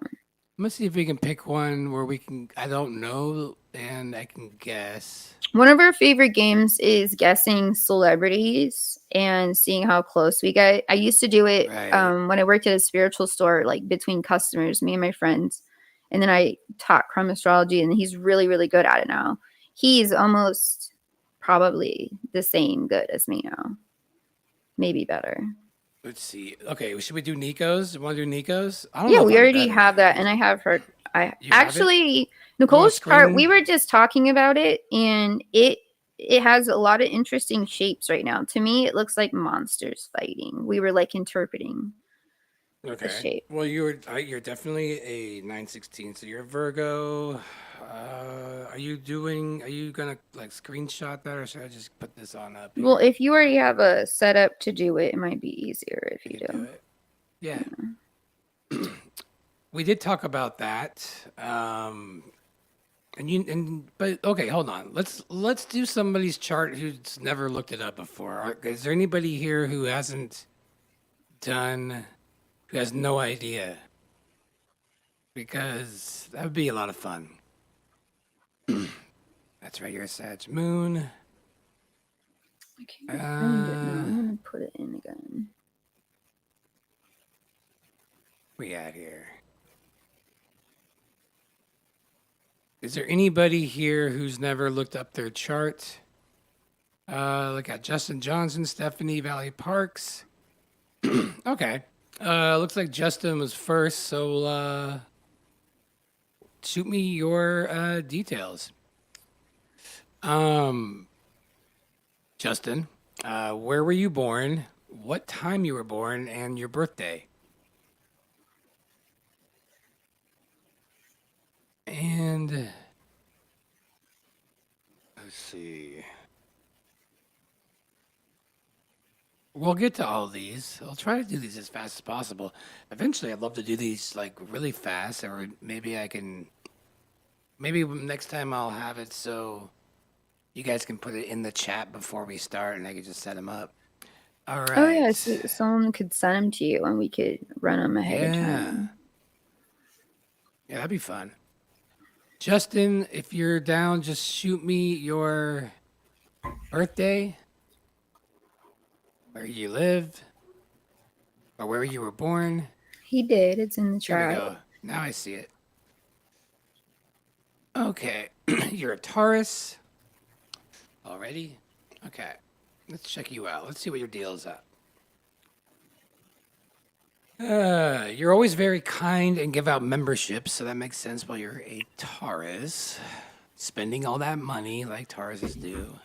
Let's see if we can pick one where we can, I don't know, and I can guess. One of our favorite games is guessing celebrities and seeing how close we get. I used to do it Right. when I worked at a spiritual store, like between customers, me and my friends. And then I taught Astrology, and he's really, really good at it now. He's almost probably the same good as me now. Maybe better. Let's see. Okay, should we do Nico's? Want to do Nico's? I don't Yeah, know if we I'm already better. have that, and I have her. I You have it? actually Nicole's screen? chart. We were just talking about it, and it has a lot of interesting shapes right now. To me, it looks like monsters fighting. We were like interpreting. Okay. shape. Well, you're definitely a 916, so you're a Virgo. Are you gonna like screenshot that, or should I just put this on up? Well, if you already have a setup to do it, it might be easier if you can do. it. Yeah. We did talk about that. But okay, hold on. Let's do somebody's chart who's never looked it up before. Is there anybody here who has no idea? Because that would be a lot of fun. That's right, you're a Sag Moon. I can't find it now. I'm gonna put it in again. We at here. Is there anybody here who's never looked up their chart? Look at Justin Johnson, Stephanie Valley Parks. Okay. Looks like Justin was first, so shoot me your details. Justin, where were you born? What time you were born, and your birthday? And let's see. We'll get to all these. I'll try to do these as fast as possible. Eventually, I'd love to do these like really fast, or maybe maybe next time I'll have it so you guys can put it in the chat before we start, and I can just set them up. All right. Oh yeah, so someone could send them to you, and we could run them ahead of time. Yeah, that'd be fun. Justin, if you're down, just shoot me your birthday, where you live, or where you were born. He did. It's in the Here we chat. go. Now I see it. Okay. You're a Taurus. Already? Okay. Let's check you out. Let's see what your deal is at. You're always very kind and give out memberships, so that makes sense. While you're a Taurus, spending all that money like Tauruses do,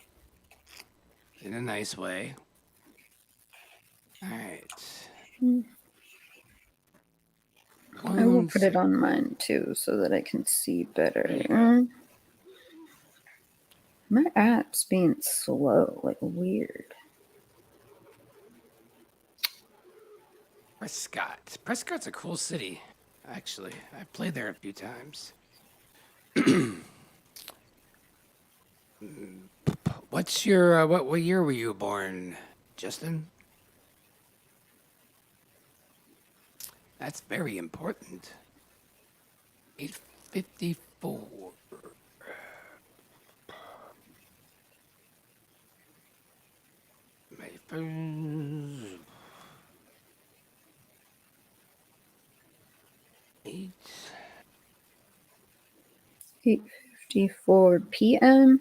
in a nice way. All right. I will put it on mine too so that I can see better. My app's being slow, like weird. Prescott. Prescott's a cool city, actually. I've played there a few times. What's your what year were you born, Justin? That's very important. 854. My first 8:54 p.m.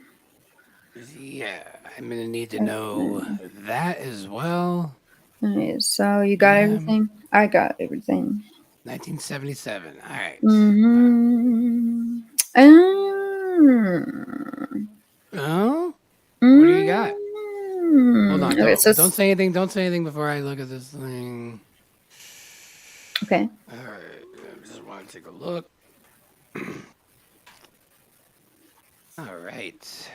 Yeah, I'm gonna need to know that as well. Okay, so you got everything? I got everything. 1977. All right. Mm-hmm. Oh? What do you got? Hold on. Okay, Don't say anything. Don't say anything before I look at this thing. Okay. All right. I just want to take a look. All right.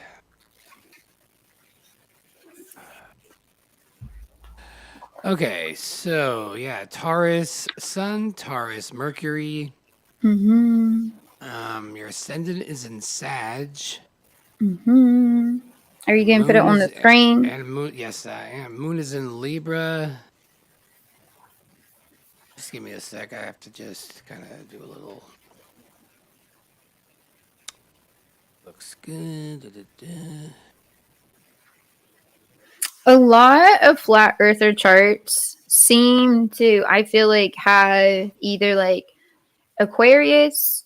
Okay, so yeah, Taurus Sun, Taurus Mercury. Mm-hmm. Your ascendant is in Sag. Mm-hmm. Are you gonna put it on the screen? And moon, yes, I am. Moon is in Libra. Just give me a sec. I have to just kind of do a little. Looks good. Da-da-da. A lot of flat earther charts seem to, I feel like, have either like Aquarius,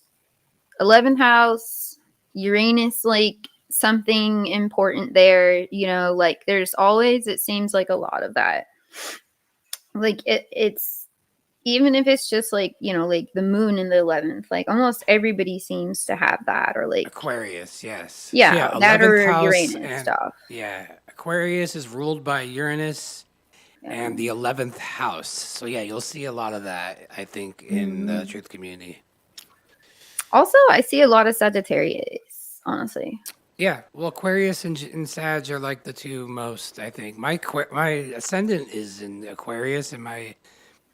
11th house, Uranus, like something important there. You know, like there's always, it seems like a lot of that. Like it's even if it's just like, you know, like the moon in the 11th, like almost everybody seems to have that, or like Aquarius, yes. yeah, So, that 11th or house Uranus and stuff. yeah, Aquarius is ruled by Uranus and the 11th house. So yeah, you'll see a lot of that, I think, in the truth community. Also, I see a lot of Sagittarius, honestly. Yeah, well, Aquarius and Sag are like the two most, I think. My ascendant is in Aquarius, and my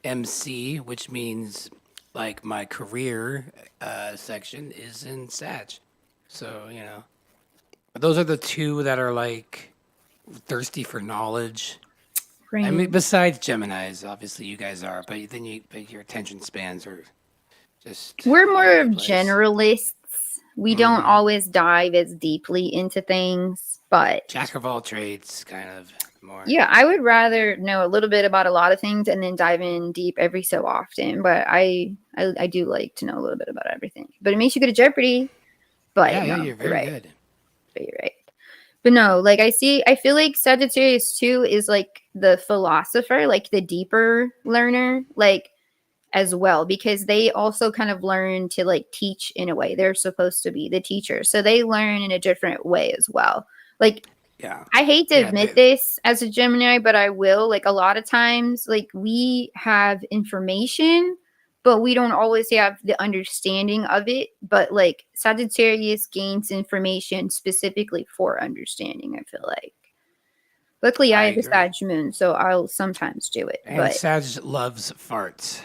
MC, which means like my career section, is in Sag. So you know, those are the two that are like thirsty for knowledge. Right. I mean, besides Gemini's, obviously you guys are, but but your attention spans are just. We're more all over of the place. generalists. We don't always dive as deeply into things, but Jack of all trades, kind of more. yeah, I would rather know a little bit about a lot of things and then dive in deep every so often. But I do like to know a little bit about everything. But it makes you good at Jeopardy. But Yeah, no, you're very good. But you're right. But no, like I feel like Sagittarius too is like the philosopher, like the deeper learner, like as well, because they also kind of learn to like teach in a way. They're supposed to be the teacher. So they learn in a different way as well. Like, yeah, I hate to admit this as a Gemini, but I will. Like, a lot of times, like, we have information, but we don't always have the understanding of it. But like Sagittarius gains information specifically for understanding, I feel like. Luckily, I have a Sag moon, so I'll sometimes do it. And but Sag loves farts.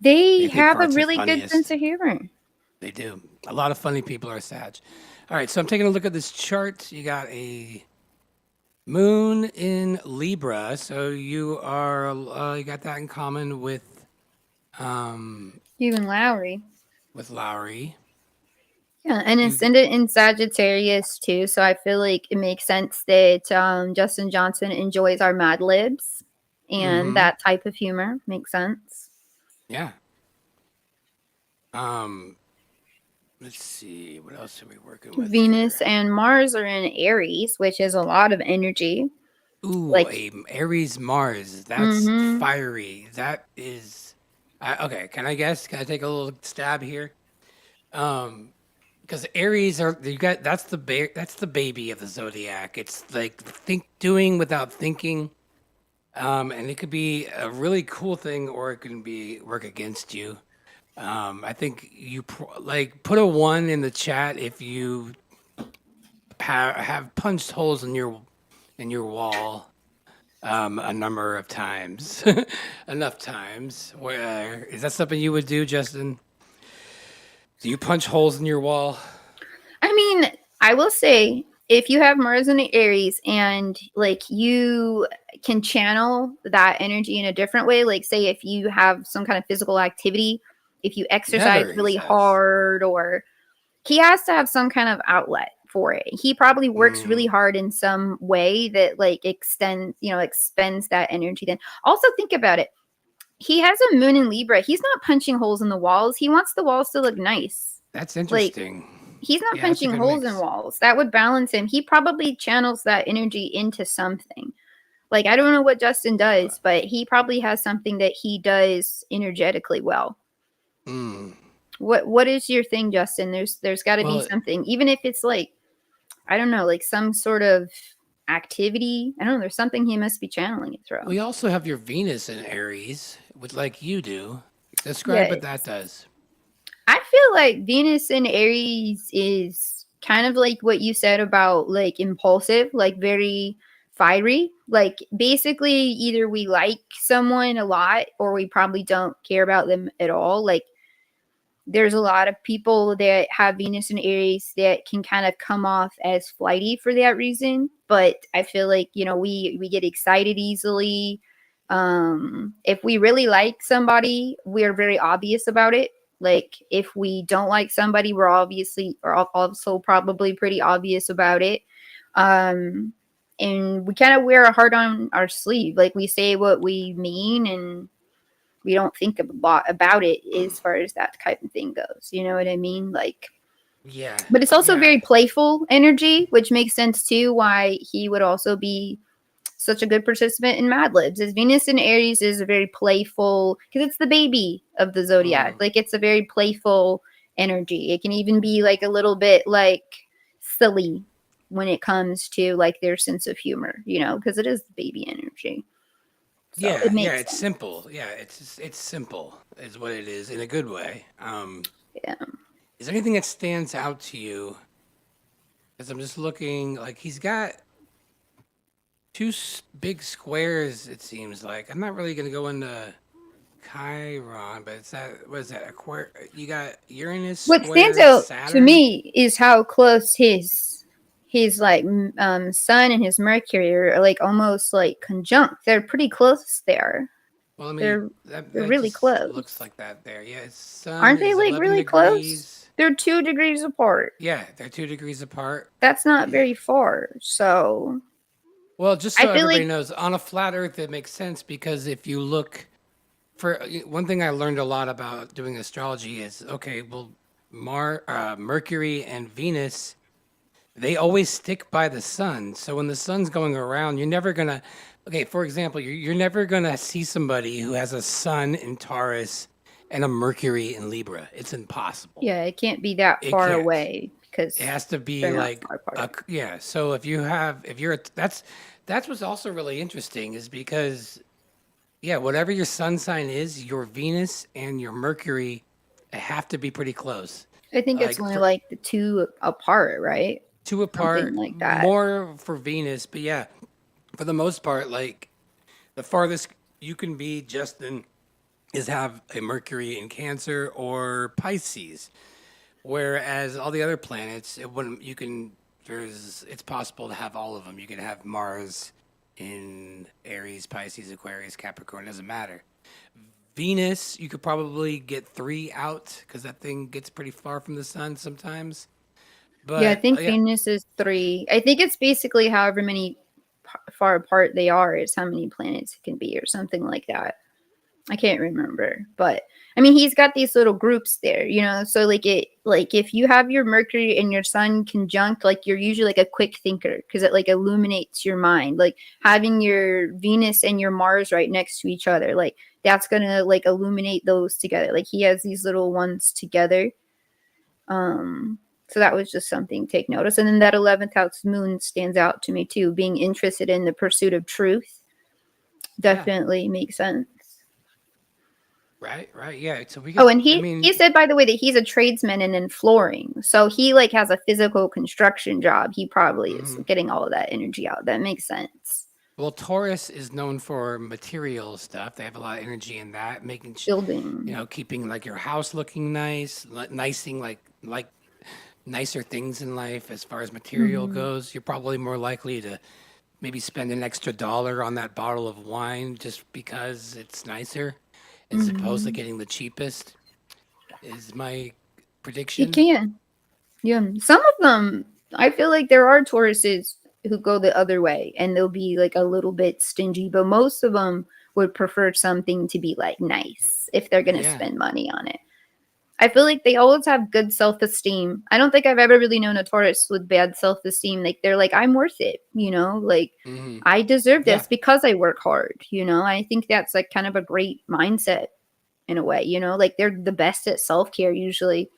They have a really good sense of humor. They do. A lot of funny people are Sag. All right, so I'm taking a look at this chart. You got a moon in Libra, so you are you got that in common with you and Lowry. With Lowry. Yeah, and ascendant in Sagittarius too. So I feel like it makes sense that Justin Johnson enjoys our Mad Libs and that type of humor makes sense. Yeah. Let's see. What else are we working with? Venus and Mars are in Aries, which is a lot of energy. Ooh, like, a Aries Mars. That's fiery. That is Okay, can I guess? Can I take a little stab here? Because Aries are you got that's the baby of the zodiac. It's like doing without thinking. And it could be a really cool thing, or it can be work against you. I think like put a 1 in the chat if you have punched holes in your wall a number of times, enough times. Where is that something you would do, Justin? Do you punch holes in your wall? I mean, I will say if you have Mars in the Aries and like you can channel that energy in a different way, like say if you have some kind of physical activity, if you exercise Never, he really says. hard, or he has to have some kind of outlet for it. He probably works really hard in some way that like expends that energy. Then also think about it. He has a moon in Libra. He's not punching holes in the walls. He wants the walls to look nice. That's Like interesting. he's not Yeah, that's a punching good holes in mix. walls. That would balance him. He probably channels that energy into something. Like I don't know what Justin does, but he probably has something that he does energetically well. Mm. What is your thing, Justin? There's got to be Well, something, even if it's like I don't know, like some sort of activity. I don't know. There's something he must be channeling it through. we also have your Venus in Aries, with like you do. Describe what that Yes. does. I feel like Venus in Aries is kind of like what you said about like impulsive, like very fiery. Like basically, either we like someone a lot or we probably don't care about them at all. Like there's a lot of people that have Venus in Aries that can kind of come off as flighty for that reason. But I feel like, we get excited easily. If we really like somebody, we're very obvious about it. Like if we don't like somebody, we're also probably pretty obvious about it. And we kind of wear a heart on our sleeve. Like we say what we mean, and we don't think a lot about it as far as that type of thing goes. You know what I mean? Like, Yeah, but it's also yeah, very playful energy, which makes sense too. Why he would also be such a good participant in Mad Libs. His Venus in Aries is a very playful because it's the baby of the zodiac. Like it's a very playful energy. It can even be like a little bit like silly when it comes to like their sense of humor, because it is the baby energy. So yeah, it yeah. makes It's sense. simple. Yeah, it's simple is what it is in a good way. Yeah. Is there anything that stands out to you? Because I'm just looking, like he's got two big squares. It seems like I'm not really gonna go into Chiron, but it's that. What is that? You got Uranus What stands square out to Saturn. me is how close his like sun and his Mercury are like almost like conjunct. They're pretty close there. Well, let me. They're That really just looks close. like that there. Yeah, his sun Aren't they is like 11 really close? degrees. They're 2 degrees apart. Yeah, they're 2 degrees apart. That's not very far. So Well, just I so feel everybody like knows, on a flat Earth, it makes sense because if you look for one thing I learned a lot about doing astrology is okay, well, Mercury and Venus, they always stick by the sun. So when the sun's going around, you're never gonna. Okay, for example, you're never gonna see somebody who has a sun in Taurus and a Mercury in Libra. It's impossible. yeah, it can't be that It far can't. away It because has to be they're not like far apart. yeah. So if you're that's what's also really interesting is because yeah, whatever your sun sign is, your Venus and your Mercury have to be pretty close. I think it's Like only for like the 2 apart, right? two Something apart, like that. more for Venus, but yeah, for the most part, like the farthest you can be, Justin, is have a Mercury in Cancer or Pisces. Whereas all the other planets, it wouldn't. You can. There's. It's possible to have all of them. You can have Mars in Aries, Pisces, Aquarius, Capricorn. Doesn't matter. Venus, you could probably get 3 out because that thing gets pretty far from the sun sometimes. Yeah, I But think yeah, Venus is 3. I think it's basically however many far apart they are is how many planets it can be or something like that. I can't remember, but I mean, he's got these little groups there, you know. So like if you have your Mercury and your Sun conjunct, like you're usually like a quick thinker because it like illuminates your mind. Like having your Venus and your Mars right next to each other, like that's gonna like illuminate those together. Like he has these little ones together. So that was just something to take notice. And then that 11th house moon stands out to me too. Being interested in the pursuit of truth definitely makes sense. Right, yeah. So we. Oh, and he said, by the way, that he's a tradesman and in flooring, so he like has a physical construction job. He probably is getting all of that energy out. That makes sense. Well, Taurus is known for material stuff. They have a lot of energy in that, making Building, you know, keeping like your house looking nice, nicing like nicer things in life as far as material goes. You're probably more likely to maybe spend an extra $1 on that bottle of wine just because it's nicer, as opposed to getting the cheapest. Is my prediction. you can, yeah. Some of them, I feel like there are Tauruses who go the other way, and they'll be like a little bit stingy, but most of them would prefer something to be like nice if they're gonna spend money on it. I feel like they always have good self-esteem. I don't think I've ever really known a Taurus with bad self-esteem. Like they're like, I'm worth it, you know, like I deserve this because I work hard, you know. I think that's like kind of a great mindset in a way, you know, like they're the best at self-care usually.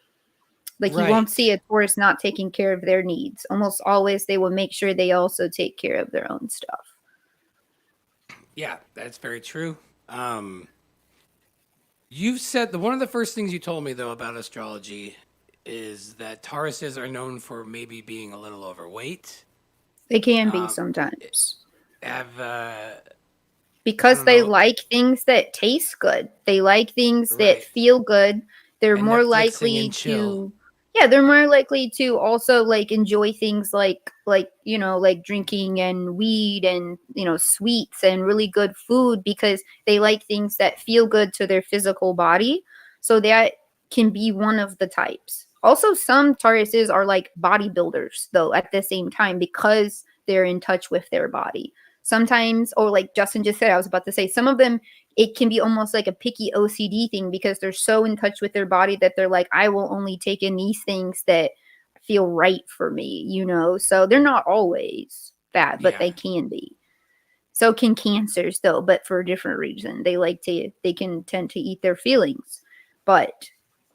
Like you won't see a Taurus not taking care of their needs. Almost always they will make sure they also take care of their own stuff. Yeah, that's very true. You've said one of the first things you told me though about astrology is that Tauruses are known for maybe being a little overweight. They can be sometimes. Because they like things that taste good. They like things that feel good. They're more likely to they're more likely to also like enjoy things like you know, like drinking and weed and, you know, sweets and really good food because they like things that feel good to their physical body. So that can be one of the types. Also, some Tauruses are like bodybuilders though at the same time because they're in touch with their body. Sometimes, or like Justin just said, I was about to say, some of them, it can be almost like a picky OCD thing because they're so in touch with their body that they're like, I will only take in these things that feel right for me, you know? So they're not always bad, but they can be. So can Cancers though, but for a different reason. They can tend to eat their feelings. But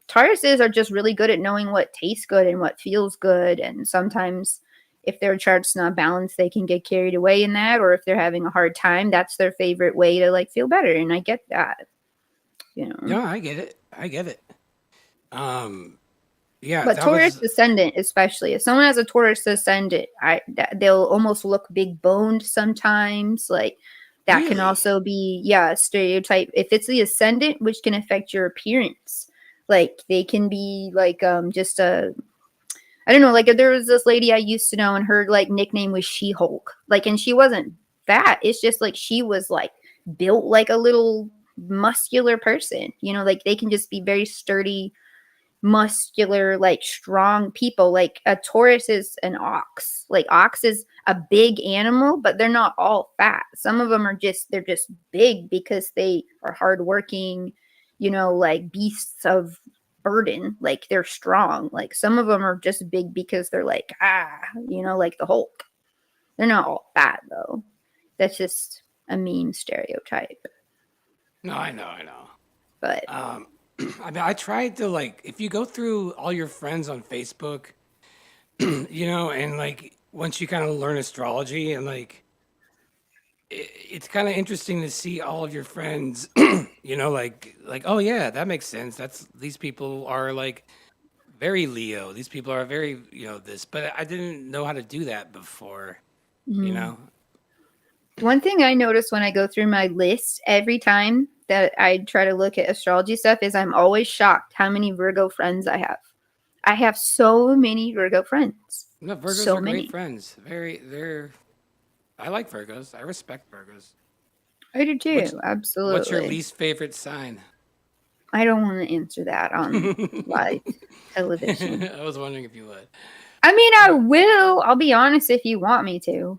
Tauruses are just really good at knowing what tastes good and what feels good. And sometimes if their chart's not balanced, they can get carried away in that. Or if they're having a hard time, that's their favorite way to like feel better. And I get that, you know. No, I get it. Yeah. But Taurus ascendant, especially if someone has a Taurus ascendant, they'll almost look big boned sometimes. Like that can also be a stereotype. If it's the ascendant, which can affect your appearance, like they can be like just a. I don't know, like there was this lady I used to know and her like nickname was She-Hulk. Like, and she wasn't fat. It's just like she was like built like a little muscular person. You know, like they can just be very sturdy, muscular, like strong people. Like a Taurus is an ox. Like ox is a big animal, but they're not all fat. Some of them are they're just big because they are hardworking, you know, like beasts of burden. Like they're strong. Like some of them are just big because they're like, you know, like the Hulk. They're not all fat though. That's just a mean stereotype. No, I know. But I mean, I tried to like, if you go through all your friends on Facebook, you know, and like once you kind of learn astrology and like, it's kind of interesting to see all of your friends, you know, like, oh yeah, that makes sense. These people are like very Leo. These people are very, you know, this, but I didn't know how to do that before, you know? One thing I notice when I go through my list every time that I try to look at astrology stuff is I'm always shocked how many Virgo friends I have. I have so many Virgo friends. No, Virgos so are many. Great friends. I like Virgos. I respect Virgos. I do too. Absolutely. What's your least favorite sign? I don't want to answer that on live television. I was wondering if you would. I mean, I will. I'll be honest if you want me to.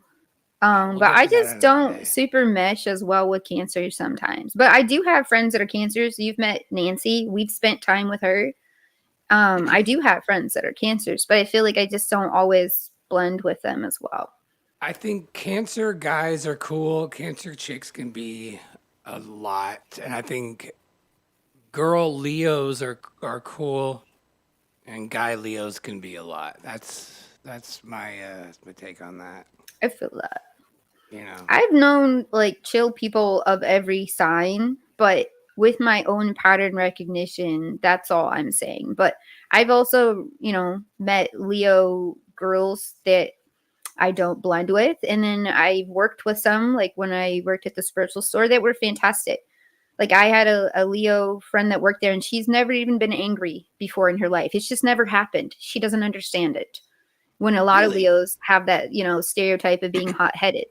We'll But get I to that just another don't day. super mesh as well with cancers sometimes. But I do have friends that are cancers. You've met Nancy. We've spent time with her. I do have friends that are cancers, but I feel like I just don't always blend with them as well. I think Cancer guys are cool. Cancer chicks can be a lot, and I think girl Leos are cool, and guy Leos can be a lot. That's my take on that. I feel that. You know, I've known like chill people of every sign, but with my own pattern recognition, that's all I'm saying. But I've also, met Leo girls that I don't blend with. And then I worked with some, like when I worked at the spiritual store, that were fantastic. Like I had a Leo friend that worked there, and she's never even been angry before in her life. It's just never happened. She doesn't understand it. When a lot of really. Leos have that, stereotype of being hot headed.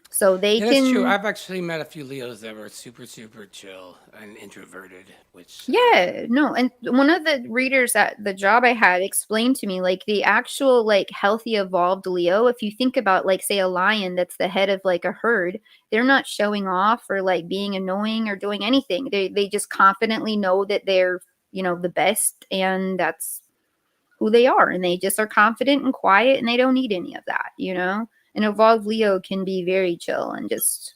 So they Yeah, that's true. can, I've actually met a few Leos that were super, super chill and introverted, which yeah, no. And one of the readers at the job I had explained to me, like the actual, like healthy, evolved Leo, if you think about, like, say, a lion that's the head of like a herd, they're not showing off or like being annoying or doing anything. They just confidently know that they're, the best, and that's who they are. And they just are confident and quiet, and they don't need any of that. An evolved Leo can be very chill and just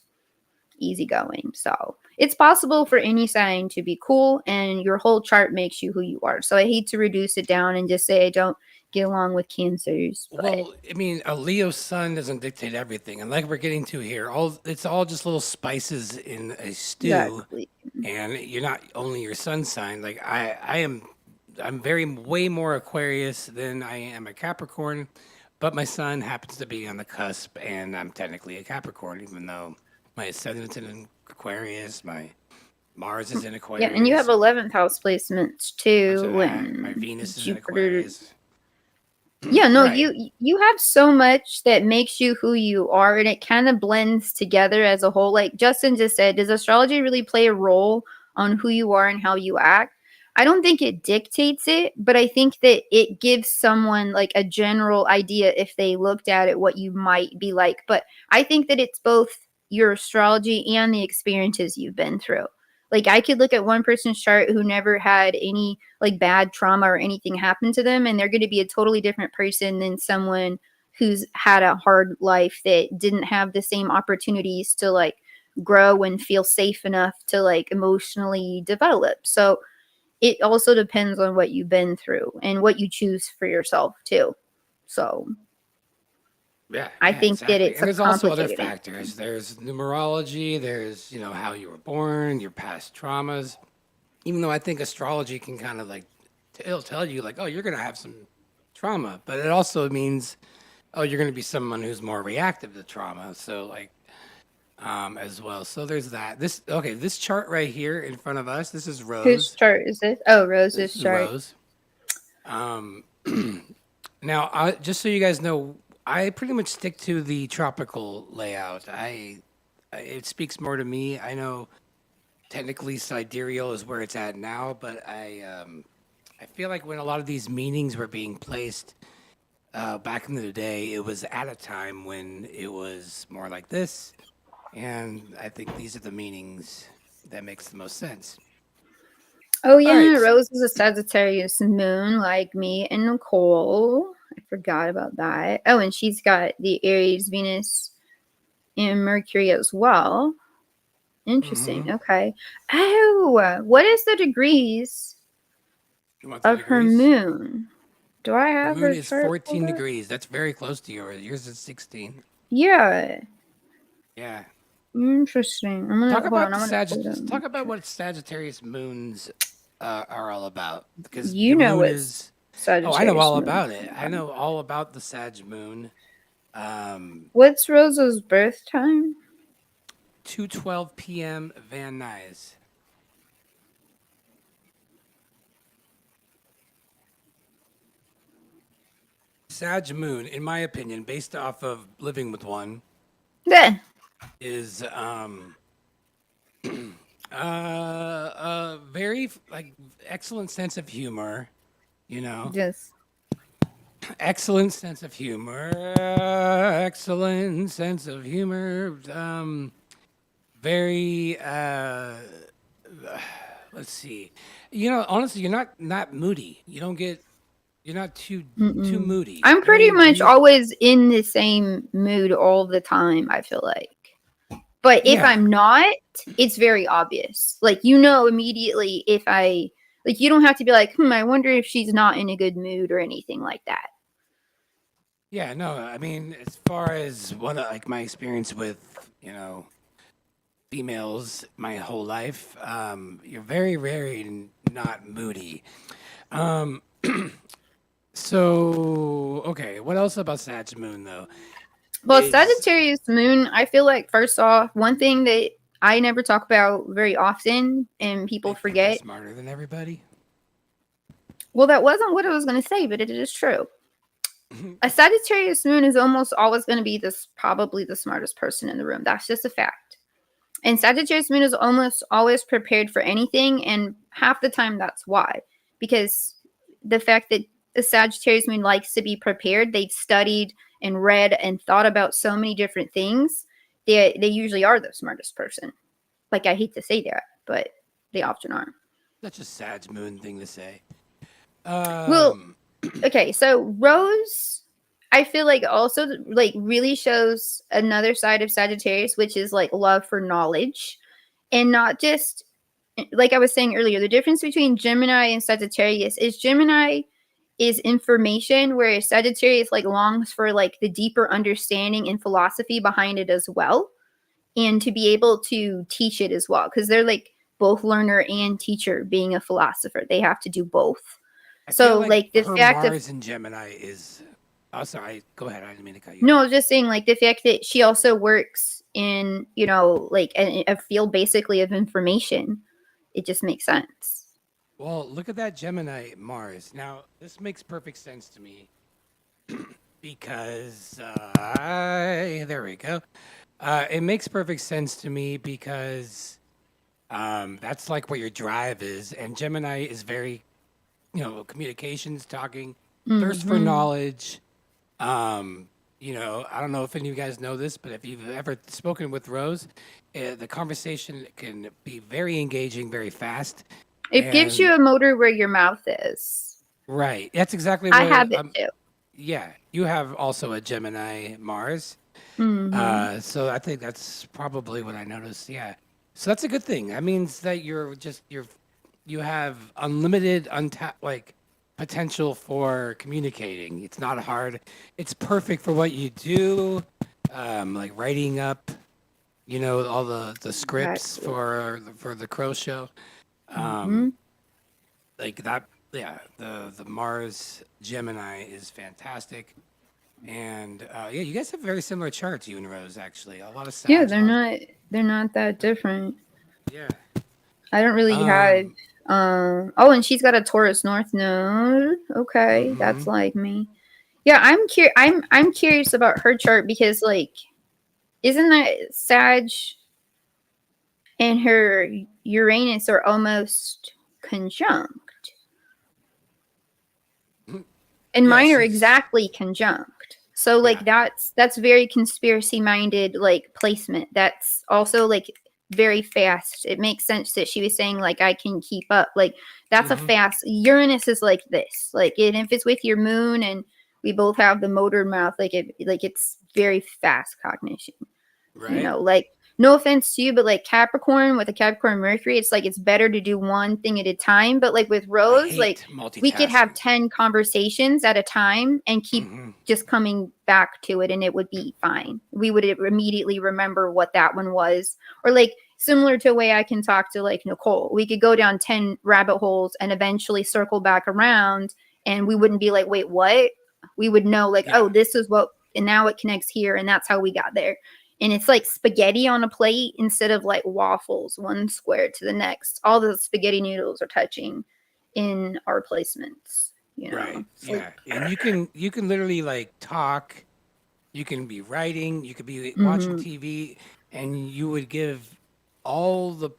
easygoing. So it's possible for any sign to be cool, and your whole chart makes you who you are. So I hate to reduce it down and just say I don't get along with cancers, but well, I mean, a Leo sun doesn't dictate everything, and like we're getting to here, it's all just little spices in a stew, exactly. and you're not only your sun sign. Like I'm very way more Aquarius than I am a Capricorn, but my sun happens to be on the cusp, and I'm technically a Capricorn, even though my ascendant's in Aquarius, my Mars is in Yeah, and you have Aquarius. 11th house placements After too, that, my and Venus is in Jupiter. Aquarius. Yeah, no, Right. you have so much that makes you who you are, and it kind of blends together as a whole. Like Justin just said, does astrology really play a role on who you are and how you act? I don't think it dictates it, but I think that it gives someone like a general idea if they looked at it what you might be like. But I think that it's both your astrology and the experiences you've been through. Like I could look at one person's chart who never had any like bad trauma or anything happen to them, and they're going to be a totally different person than someone who's had a hard life that didn't have the same opportunities to like grow and feel safe enough to like emotionally develop. So it also depends on what you've been through and what you choose for yourself too. So Yeah, I yeah, think that exactly. it's And a there's also other complicated answer. factors. There's numerology, there's, how you were born, your past traumas. Even though I think astrology can kind of like, it'll tell you, like, oh, you're going to have some trauma. But it also means, oh, you're going to be someone who's more reactive to trauma. So, like, as well. So there's that. This chart right here in front of us, this is Whose Rose. chart is this? Oh, This Rose's is chart. Rose. Um, Now, just so you guys know, I pretty much stick to the tropical layout. It speaks more to me. I know technically sidereal is where it's at now, but I feel like when a lot of these meanings were being placed back in the day, it was at a time when it was more like this, and I think these are the meanings that makes the most sense. Oh All yeah, right. Rose is a Sagittarius moon like me and Nicole. I forgot about that. Oh, and she's got the Aries, Venus, and Mercury as well. Mm-hmm. Interesting. Okay. Oh, what is the degrees You want the of her degrees? moon? Do I Her have moon her is chart pulled 14 up? degrees. That's very close to yours. Yours is 16. Yeah. Yeah. Interesting. I'm gonna Talk hold on. about I'm gonna pull it up. talk about what Sagittarius moons are all about. Because You your know moon it's is. Oh, I know Sagittarius all moon. about it. I know all about the Sag moon. What's Rose's birth time? 2:12 p.m. Van Nuys. Sag moon, in my opinion, based off of living with one, Yeah. is a very like excellent sense of humor. You know, Just Excellent sense of humor. Excellent sense of humor. Very. Let's see. Honestly, you're not moody. You don't get. You're not too Mm-mm. moody. I'm pretty Very much reason. always in the same mood all the time, I feel like. But if Yeah. I'm not, it's very obvious. Like, you know, immediately if I, like, you don't have to be like, I wonder if she's not in a good mood or anything like that. Yeah. No. I mean, as far as like my experience with females my whole life, you're very not moody. Um. So okay, what else about Sag Moon though? Well, Is Sagittarius moon, I feel like, first off, one thing that I never talk about very often and people I think you're forget. smarter than everybody. Well, that wasn't what I was going to say, but it is true. A Sagittarius moon is almost always going to be probably the smartest person in the room. That's just a fact. And Sagittarius moon is almost always prepared for anything, and half the time that's why. Because the fact that the Sagittarius moon likes to be prepared, they've studied and read and thought about so many different things. They usually are the smartest person. Like, I hate to say that, but they often are. Such a Sag Moon thing to say. Well, Um, okay, so Rose, I feel like also like really shows another side of Sagittarius, which is like love for knowledge, and not just like I was saying earlier. The difference between Gemini and Sagittarius is Gemini is information, whereas Sagittarius like longs for like the deeper understanding and philosophy behind it as well, and to be able to teach it as well, because they're like both learner and teacher. Being a philosopher, they have to do both. I feel So like like the her fact of Mars in Gemini is. Oh, sorry. Go ahead. I didn't mean to cut you no, off. I was just saying like the fact that she also works in, like a field basically of information. It just makes sense. Well, look at that Gemini Mars. Now, this makes perfect sense to me because there we go. It makes perfect sense to me because that's like what your drive is, and Gemini is very, communications, talking, thirst for Mm-hmm. knowledge. Um, I don't know if any of you guys know this, but if you've ever spoken with Rose, the conversation can be very engaging, very fast, It gives you and a motor where your mouth is. right. That's exactly I what. have it too. Yeah, you have also a Gemini Mars. Mm-hmm. So I think that's probably what I noticed. Yeah. So that's a good thing. That means that you have unlimited untapped like potential for communicating. It's not hard. It's perfect for what you do. Like writing up, all the scripts Exactly. for the Crow show. Mm-hmm. Um, like that. Yeah. The Mars Gemini is fantastic. And yeah, you guys have very similar charts, you and Rose. Actually, a lot of Yeah, Sag, a they're lot of not they're not that different. yeah. I don't really have Um. oh, and she's got a Taurus North node. Okay, Mm-hmm. that's like me. Yeah, I'm curious about her chart because like isn't that Sag and her Uranus are almost conjunct? And Yeah, mine are she's exactly conjunct. So yeah. like that's very conspiracy minded like placement. That's also like very fast. It makes sense that she was saying like I can keep up. Like that's a Mm-hmm. fast Uranus is like this. Like and if it's with your moon and we both have the motor mouth, it's very fast cognition. Right. Like no offense to you, but like Capricorn with a Capricorn Mercury, it's like it's better to do one thing at a time. But like with I Rose, like hate we could have multitasking. 10 conversations at a time and keep Mm-hmm. just coming back to it and it would be fine. We would immediately remember what that one was. Or like similar to a way I can talk to like Nicole. We could go down 10 rabbit holes and eventually circle back around and we wouldn't be like, wait, what? We would know like, Yeah. oh, this is what and now it connects here and that's how we got there and it's like spaghetti on a plate instead of like waffles, one square to the next. All the spaghetti noodles are touching in our placements. Right. It's like, Yeah. And you can literally like talk. You can be writing. You could be watching mm-hmm, TV, and you would give all the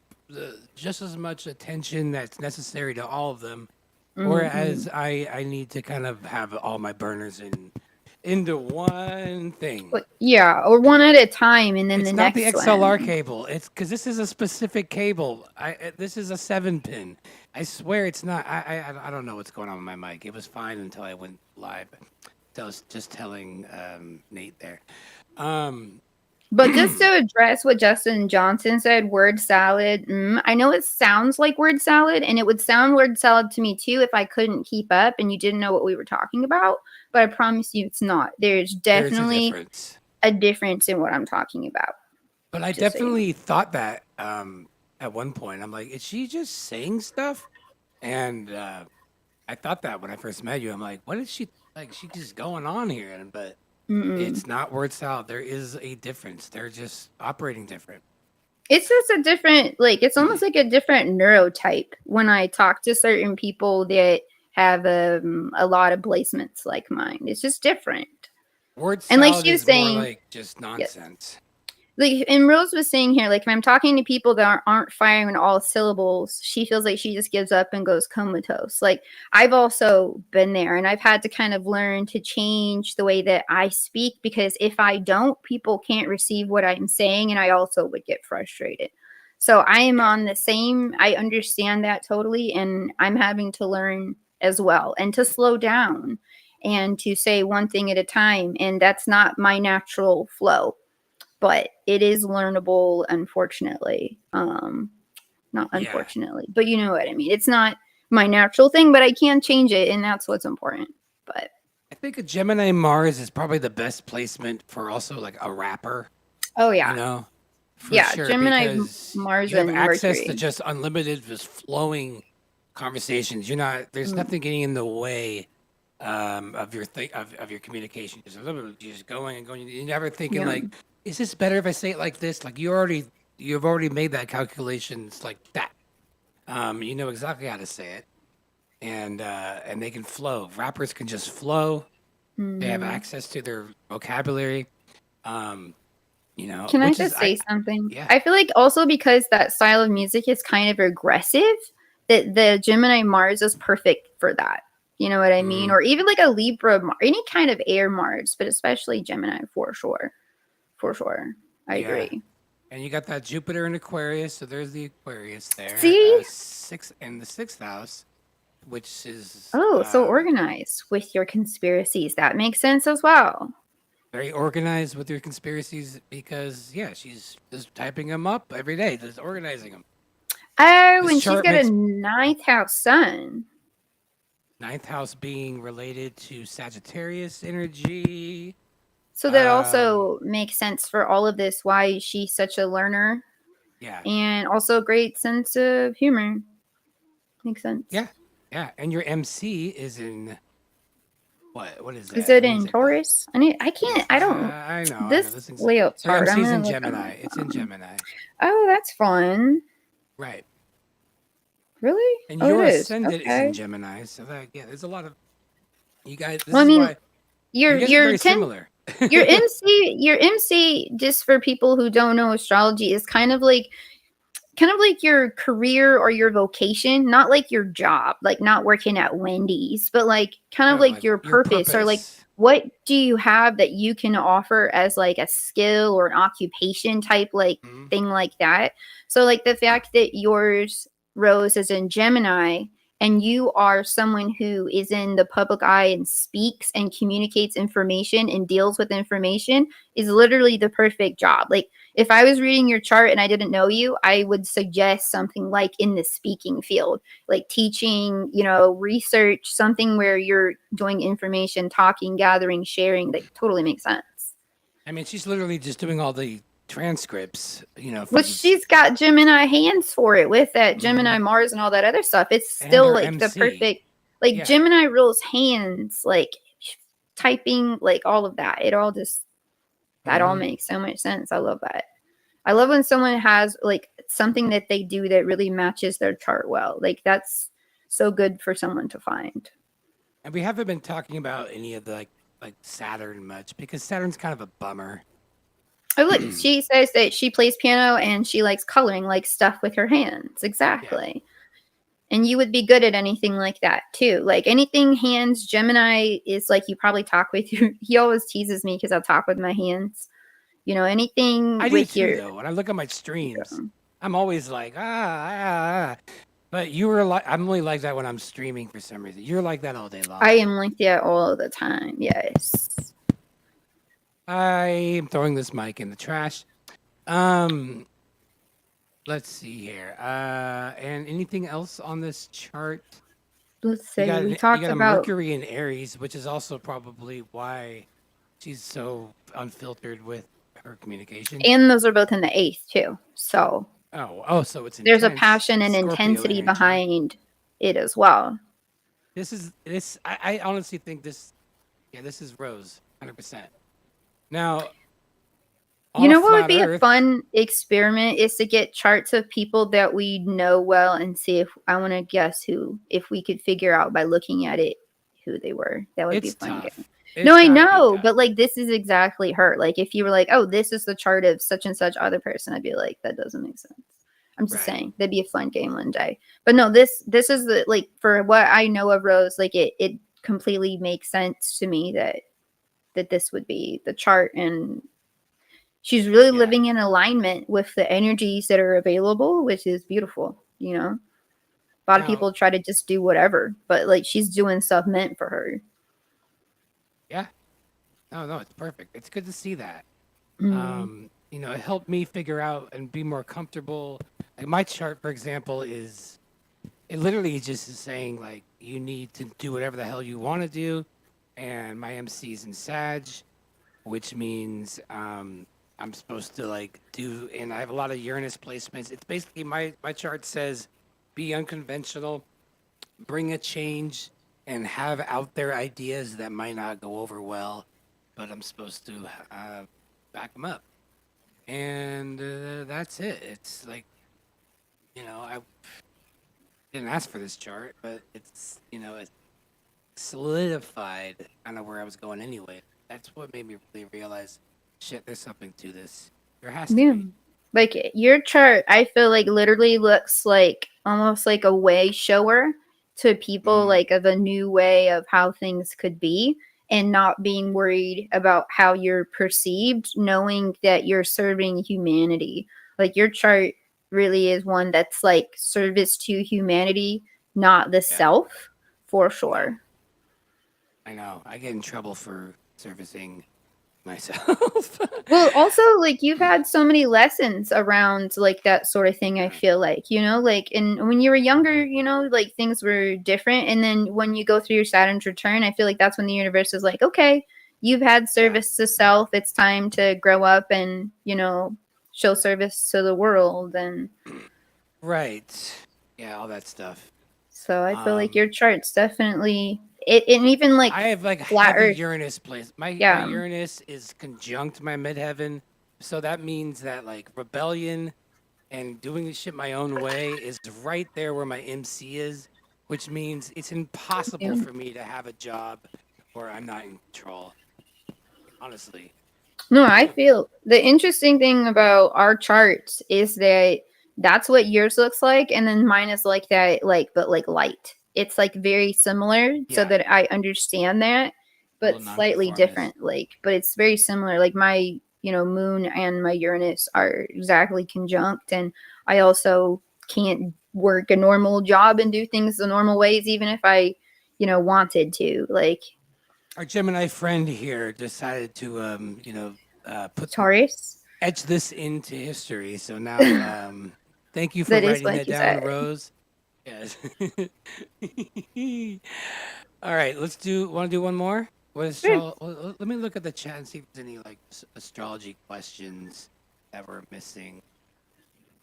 just as much attention that's necessary to all of them Whereas I need to kind of have all my burners into one thing. Yeah, or one at a time, and then It's the not the next XLR one. cable. It's because this is a specific cable. This is a 7-pin. I swear it's not. I don't know what's going on with my mic. It was fine until I went live. So I was just telling Nate there. But just to address what Justin Johnson said, word salad. I know it sounds like word salad, and it would sound word salad to me too if I couldn't keep up and you didn't know what we were talking about. But I promise you, it's not. There's definitely a difference in what I'm talking about. But I definitely thought that at one point. I'm like, is she just saying stuff? And I thought that when I first met you. I'm like, what is she like? She just going on here, but it's not word salad. There is a difference. They're just operating different. It's just a different, like, it's almost like a different neurotype when I talk to certain people that have a lot of placements like mine. It's just different. Word salad and like she was is saying, more like just nonsense. Yes. Like, and Rose was saying here, like, if I'm talking to people that aren't firing all syllables, she feels like she just gives up and goes comatose. Like, I've also been there, and I've had to kind of learn to change the way that I speak, because if I don't, people can't receive what I'm saying, and I also would get frustrated. So I am on the same, I understand that totally, and I'm having to learn as well, and to slow down, and to say one thing at a time, and that's not my natural flow. But it is learnable, unfortunately. Not unfortunately, but you know what I mean. It's not my natural thing, but I can change it, and that's what's important. But I think a Gemini Mars is probably the best placement for also like a rapper. Oh yeah, you know, for sure, Gemini, Mars, you have and access Mercury. to just unlimited, just flowing conversations. You're not. There's nothing getting in the way of your of your communication. You're just going and going. You're never thinking like, is this better if I say it like this? Like you've already made that calculations like that. You know exactly how to say it, and they can flow. Rappers can just flow. They have access to their vocabulary. You know, Can I just say something? Yeah. I feel like also because that style of music is kind of aggressive, that the Gemini Mars is perfect for that. You know what I mean? Or even like a Libra, any kind of air Mars, but especially Gemini for sure. For sure. I agree. And you got that Jupiter in Aquarius, so there's the Aquarius there. See? The sixth house, which is so organized with your conspiracies. That makes sense as well. Very organized with your conspiracies because she's just typing them up every day, just organizing them. Oh, and she's got a ninth house sun. Ninth house being related to Sagittarius energy. So that also makes sense for all of this, why she's such a learner. Yeah. And also a great sense of humor. Makes sense. Yeah. Yeah. And your MC is in what is that? Is it in Taurus? I don't I know. This layout's hard. MC's in Gemini. It's in Gemini. Oh, that's fun. Right. Really? And your ascendant is in Gemini. So there's a lot of you guys. You're very similar. your MC, just for people who don't know astrology, is kind of like your career or your vocation, not like your job, like not working at Wendy's, but like kind of like your purpose, or like what do you have that you can offer as like a skill or an occupation type thing like that. So like the fact that yours, Rose, is in Gemini, and you are someone who is in the public eye and speaks and communicates information and deals with information, is literally the perfect job. Like if I was reading your chart and I didn't know you, I would suggest something like in the speaking field, like teaching, research, something where you're doing information, talking, gathering, sharing. That totally makes sense. I mean, she's literally just doing all the transcripts, But she's got Gemini hands for it with that Gemini Mars and all that other stuff. It's still like MC. The perfect, Gemini rules hands, like typing, like all of that. It all just, that all makes so much sense. I love that. I love when someone has like something that they do that really matches their chart well. Like that's so good for someone to find. And we haven't been talking about any of the like Saturn much, because Saturn's kind of a bummer. Oh, look, she says that she plays piano and she likes coloring, like stuff with her hands. Exactly. And you would be good at anything like that too. Like anything hands, Gemini is like you probably talk with your. He always teases me because I'll talk with my hands. You know, anything I do with too, your. though. When I look at my streams, I'm always like, But you were like, I'm only like that when I'm streaming for some reason. You're like that all day long. I am like that all the time. Yes. I am throwing this mic in the trash. Let's see here. And anything else on this chart? Let's You say got we you talked got a about. Mercury in Aries, which is also probably why she's so unfiltered with her communication. And those are both in the eighth too. So So it's there's a intense. passion and Scorpio intensity energy. behind it as well. This. I honestly think this. Yeah, this is Rose, 100%. Now, You on a know what would flat be a Earth, fun experiment is to get charts of people that we know well and see if I want to guess who, if we could figure out by looking at it who they were. That would be it's a fun tough. game. It's No, I gotta be know, tough. but like this is exactly her. Like if you were like, oh, this is the chart of such and such other person, I'd be like, that doesn't make sense. I'm just Right. saying that'd be a fun game one day. But no, this is the like for what I know of Rose, like it completely makes sense to me that this would be the chart, and she's really Yeah. living in alignment with the energies that are available, which is beautiful. You know, a lot of Now, people try to just do whatever, but like she's doing stuff meant for her. yeah. No, it's perfect. It's good to see that. Mm. It helped me figure out and be more comfortable. Like my chart, for example, it literally just is saying like you need to do whatever the hell you want to do, and my MC is in Sag, which means I'm supposed to like do, and I have a lot of Uranus placements. It's basically my chart says be unconventional, bring a change, and have out there ideas that might not go over well, but I'm supposed to back them up. And that's it. It's like, I didn't ask for this chart, but it's solidified kind of where I was going anyway. That's what made me really realize, shit, there's something to this. There has to Yeah. be. Like your chart, I feel like literally looks like almost like a way shower to people, Mhm. like of a new way of how things could be, and not being worried about how you're perceived, knowing that you're serving humanity. Like your chart really is one that's like service to humanity, not the Yeah, self, for no, sure. I know. I get in trouble for servicing myself. Well, also, like you've had so many lessons around like that sort of thing. I Yeah, feel like like, and when you were younger, like things were different, and then when you go through your Saturn's return, I feel like that's when the universe is like, okay, you've had yeah, service to self. It's time to grow up and show service to the world, and right. Yeah, all that stuff. so I feel like Um, your chart's definitely it, and even like I have like flat heavy Earth. Uranus place. My Yeah, Uranus is conjunct my midheaven, so that means that like rebellion and doing this shit my own way is right there where my MC is, which means it's impossible yeah. for me to have a job where I'm not in control. Honestly, No, I feel the interesting thing about our charts is that that's what yours looks like, and then mine is like that, like but like light. It's like very similar, so yeah, that I understand that, a little but slightly nonconformist. different. Like, but it's very similar. Like my moon and my Uranus are exactly conjunct, and I also can't work a normal job and do things the normal ways, even if I wanted to. Like Our Gemini friend here decided to, put Taurus, etch this into history. So now, thank you for that is writing like that you down, said. Rose. Yes. All right, Want to do one more? Sure. Let me look at the chat and see if there's any like astrology questions that we're missing.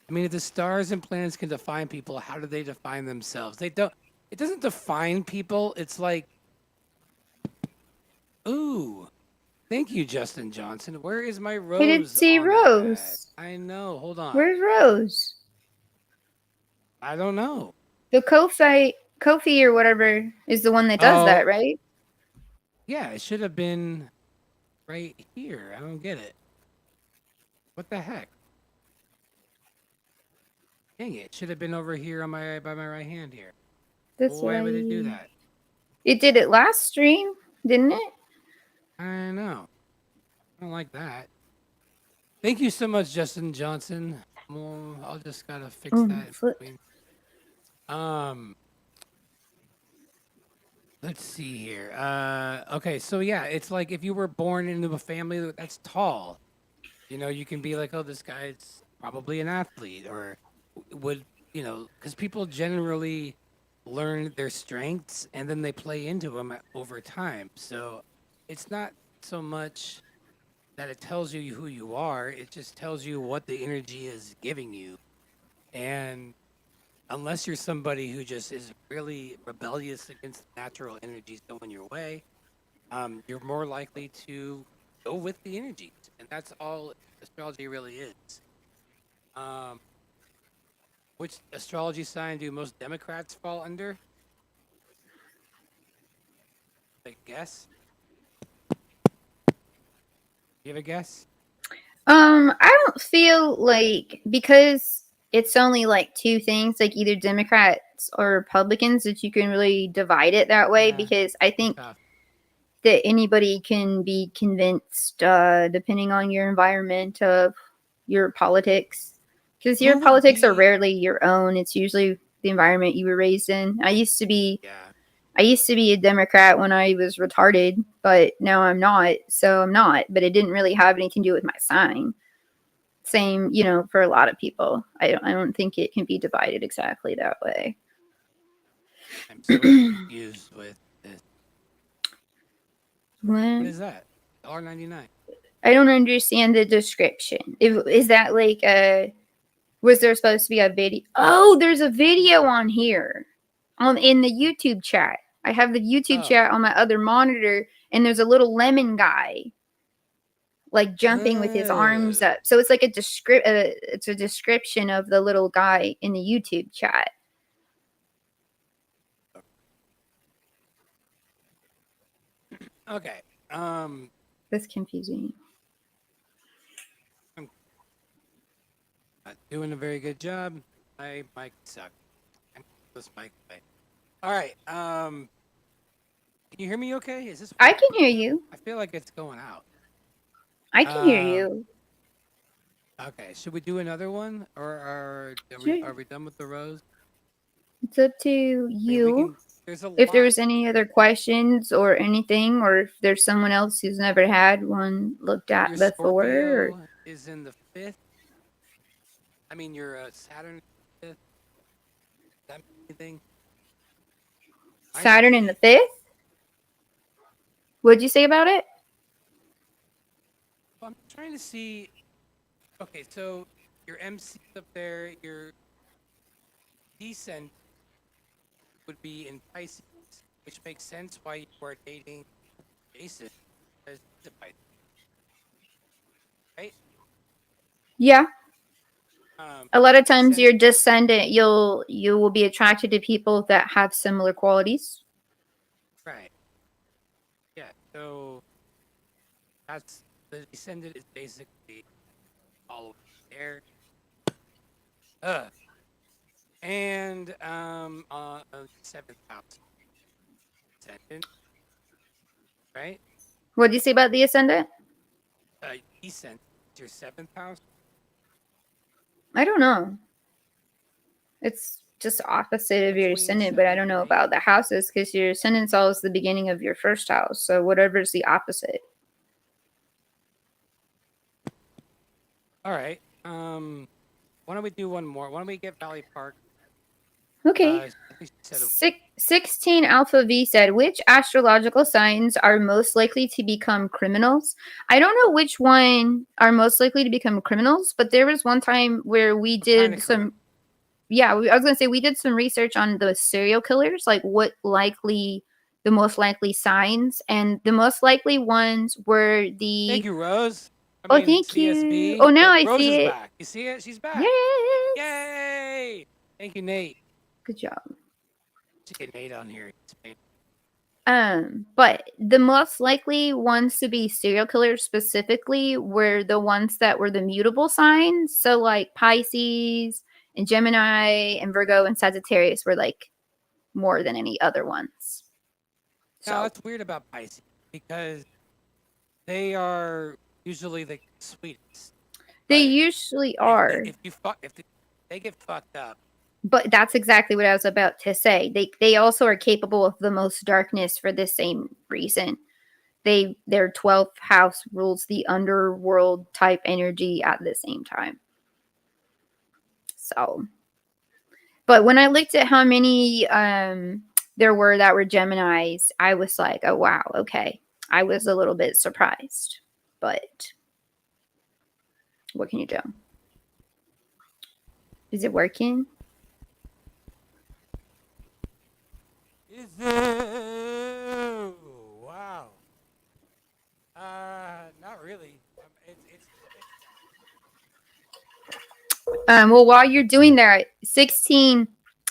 I mean, if the stars and planets can define people, how do they define themselves? They don't. It doesn't define people. It's like, ooh, thank you, Justin Johnson. Where is my I didn't rose see on that? Rose. I know. Hold on. Where's Rose? I don't know. The Kofi or whatever is the one that does Oh, that, right? yeah, it should have been right here. I don't get it. What the heck? Dang it! Should have been over here on my by my right hand here. That's Why would it do right. that? It did it last stream, didn't it? I know. I don't like that. Thank you so much, Justin Johnson. Well, I'll just gotta fix Oh, that. flip. Um, let's see here. Okay, so yeah, it's like if you were born into a family that's tall, you can be like, oh, this guy's probably an athlete, or would because people generally learn their strengths and then they play into them over time. So it's not so much that it tells you who you are; it just tells you what the energy is giving you, and unless you're somebody who just is really rebellious against natural energies going your way, you're more likely to go with the energies, and that's all astrology really is. Um, which astrology sign do most Democrats fall under? I guess. You have a guess? I don't feel like because it's only like two things, like either Democrats or Republicans, that you can really divide it that way. Yeah, Because I think tough. that anybody can be convinced, depending on your environment, of your politics. Because your Who would politics are be? rarely your own. It's usually the environment you were raised in. Yeah, I used to be a Democrat when I was retarded, but now I'm not. So I'm not. But it didn't really have anything to do with my sign. Same, for a lot of people. I don't think it can be divided exactly that way. I'm so confused with this. What What? is that? $1.99. I don't understand the description. Is that like was there supposed to be a video? Oh, there's a video on here. In the YouTube chat. I have the YouTube Oh, chat on my other monitor, and there's a little lemon guy like jumping with his arms oh, up. So it's like it's a description of the little guy in the YouTube chat. okay. That's confusing. I'm not doing a very good job. My mic sucks. I'm this mic away. All right. Can you hear me? Okay? Is this? I can hear you. I feel like it's going out. I can hear Um. you. Okay. Should we do another one, or Sure. are we done with the rose? It's up to I mean, we you. can. There's a If lot. there's any other questions or anything, or if there's someone else who's never had one looked at Your before. Scorpio is in the fifth. I mean, your Saturn fifth. Does that mean anything? Saturn in the fifth? What'd you say about it? I'm trying to see. Okay, so your MC up there, your descent would be in Pisces, which makes sense why you are dating Jason, because he's a Pisces, right? Yeah. A lot of times Descent, your descendant, you will be attracted to people that have similar qualities. right? Yeah. So that's the descendant is basically all over there. And seventh house descendant, right? What do you say about the ascendant? Descent is your seventh house. I don't know. It's just opposite of your Between ascendant, but I 7 don't and know 8. about the houses because your ascendant's always the beginning of your first house. So whatever's the opposite. All right. Why don't we do one more? Why don't we get Valley Park? Okay. I think she said 16 Alpha V said, which astrological signs are most likely to become criminals? I don't know which one are most likely to become criminals, but there was one time where we did some. Yeah, I was going to say we did some research on the serial killers, like the most likely signs, and the most likely ones were the. Thank you, Rose. Oh, thank CSB. you. Oh, now I Rose see is it. back. You see it? She's back. Yes. Yay! Thank you, Nate. Good job. Should get Nate on here. But the most likely ones to be serial killers specifically were the ones that were the mutable signs. So like Pisces And Gemini and Virgo and Sagittarius were like more than any other ones. So now, that's weird about Pisces because they are usually the sweetest. They usually are. If they get fucked up. But that's exactly what I was about to say. They also are capable of the most darkness for the same reason. Their 12th house rules the underworld type energy at the same time. So, but when I looked at how many there were that were Geminis, I was like, oh wow, okay. I was a little bit surprised, but what can you do? Is it working? Wow. Not really. Well, while you're doing that, 16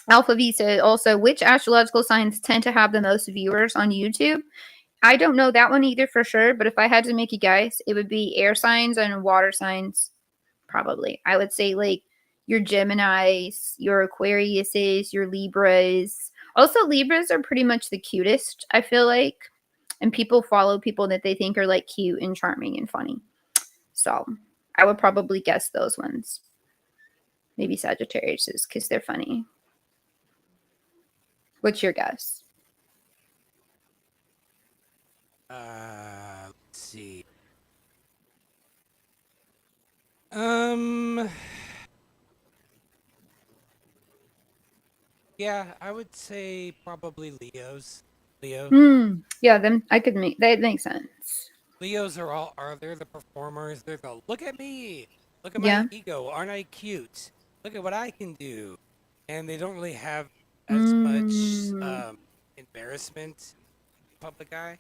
Alpha V said also, which astrological signs tend to have the most viewers on YouTube? I don't know that one either for sure, but if I had to make a guess, it would be air signs and water signs, probably. I would say like your Geminis, your Aquariuses, your Libras. Also, Libras are pretty much the cutest, I feel like. And people follow people that they think are like cute and charming and funny. So I would probably guess those ones. Maybe Sagittarius because they're funny. What's your guess? Let's see. Yeah, I would say probably Leos. Yeah, them I could make that makes sense. Leos they're the performers. They're the look at me, look at my ego. Aren't I cute? Look at what I can do. And they don't really have as much embarrassment in public eye.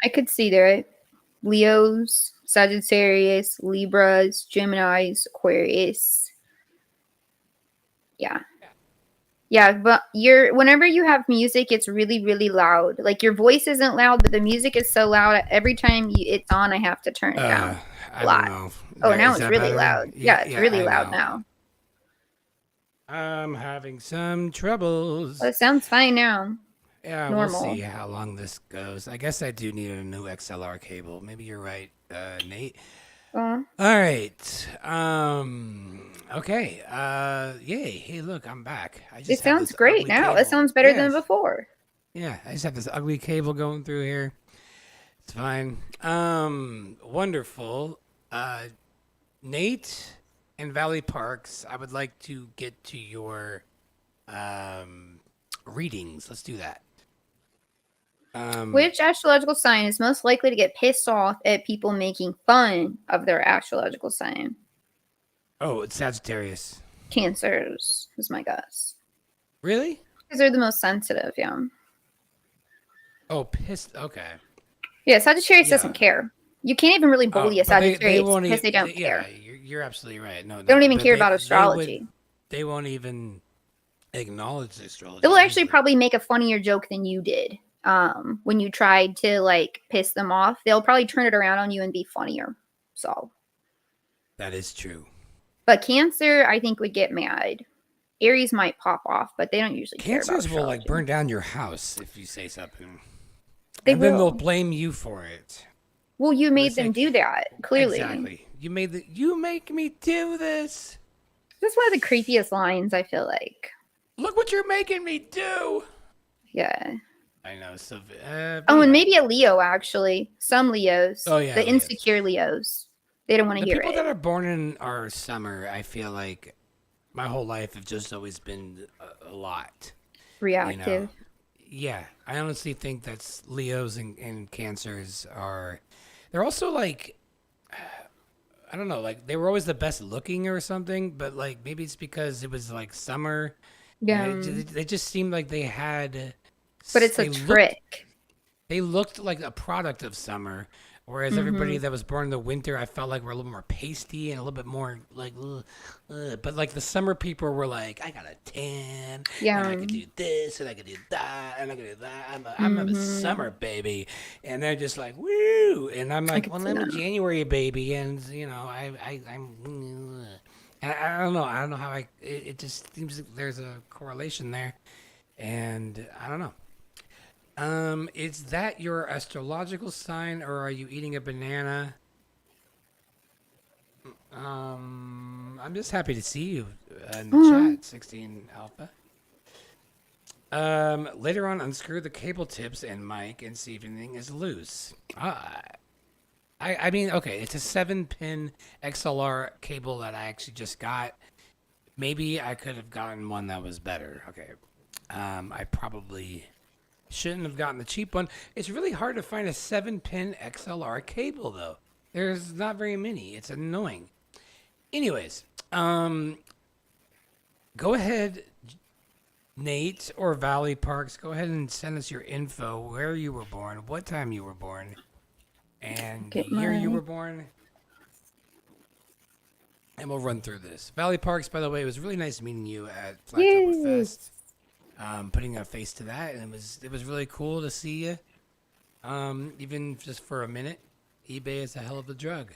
I could see that. Leos, Sagittarius, Libras, Geminis, Aquarius. Yeah, but whenever you have music, it's really, really loud. Like your voice isn't loud, but the music is so loud. Every time it's on, I have to turn it down. I don't know. Oh, now it's really loud. Yeah, it's really loud now. I'm having some troubles. Well, it sounds fine now. Yeah, normal. We'll see how long this goes. I guess I do need a new XLR cable. Maybe you're right, Nate. All right. Okay. Yay. Hey, look, I'm back. It sounds great now. It sounds better than before. Yeah, I just have this ugly cable going through here. It's fine. Wonderful. Nate and Valley Parks, I would like to get to your readings. Let's do that. Which astrological sign is most likely to get pissed off at people making fun of their astrological sign? Oh, it's Sagittarius. Cancers is my guess. Really? Because they're the most sensitive, yeah. Oh, pissed. Okay. Yeah, Sagittarius doesn't care. You can't even really bully a Sagittarius because they don't care. Yeah, you're absolutely right. No, they don't even care about astrology. They won't even acknowledge astrology. They will actually probably make a funnier joke than you did. When you tried to like piss them off, they'll probably turn it around on you and be funnier. So that is true. But Cancer, I think, would get mad. Aries might pop off, but they don't usually care about Cancers astrology. will like burn down your house if you say something. Then they'll blame you for it. Well, you made them do that, clearly. Exactly. You make me do this. That's one of the creepiest lines, I feel like. Look what you're making me do. Yeah. I know. So, and maybe a Leo, actually. Some Leos. Oh, yeah. The insecure Leos. They don't want to hear it. The people that are born in our summer, I feel like my whole life have just always been a lot. Reactive. You know? Yeah. I honestly think that's Leos and Cancers are... They're also like... I don't know, like they were always the best looking or something, but like maybe it's because it was like summer. Yeah. They just seemed like they had... But it's a trick. They looked like a product of summer, whereas everybody that was born in the winter, I felt like were a little more pasty and a little bit more like, but like the summer people were like, I got a tan, and I can do this, and I can do that, and I can do that. I'm a summer baby, and they're just like, woo, and I'm like, well, I'm a January baby, and you know, I'm. I don't know. I don't know how it just seems like there's a correlation there, and I don't know. Is that your astrological sign, or are you eating a banana? I'm just happy to see you in the chat, 16 Alpha. Later on, unscrew the cable tips and mic and see if anything is loose. I mean, okay, it's a 7-pin XLR cable that I actually just got. Maybe I could have gotten one that was better. Okay. I probably shouldn't have gotten the cheap one. It's really hard to find a 7-pin XLR cable, though. There's not very many. It's annoying. Anyways, go ahead, Nate or Valley Parks. Go ahead and send us your info, where you were born, what time you were born, and the year you were born. And we'll run through this. Valley Parks, by the way, it was really nice meeting you at Flattoberfest. Putting a face to that, and it was really cool to see you. Even just for a minute. eBay is a hell of a drug.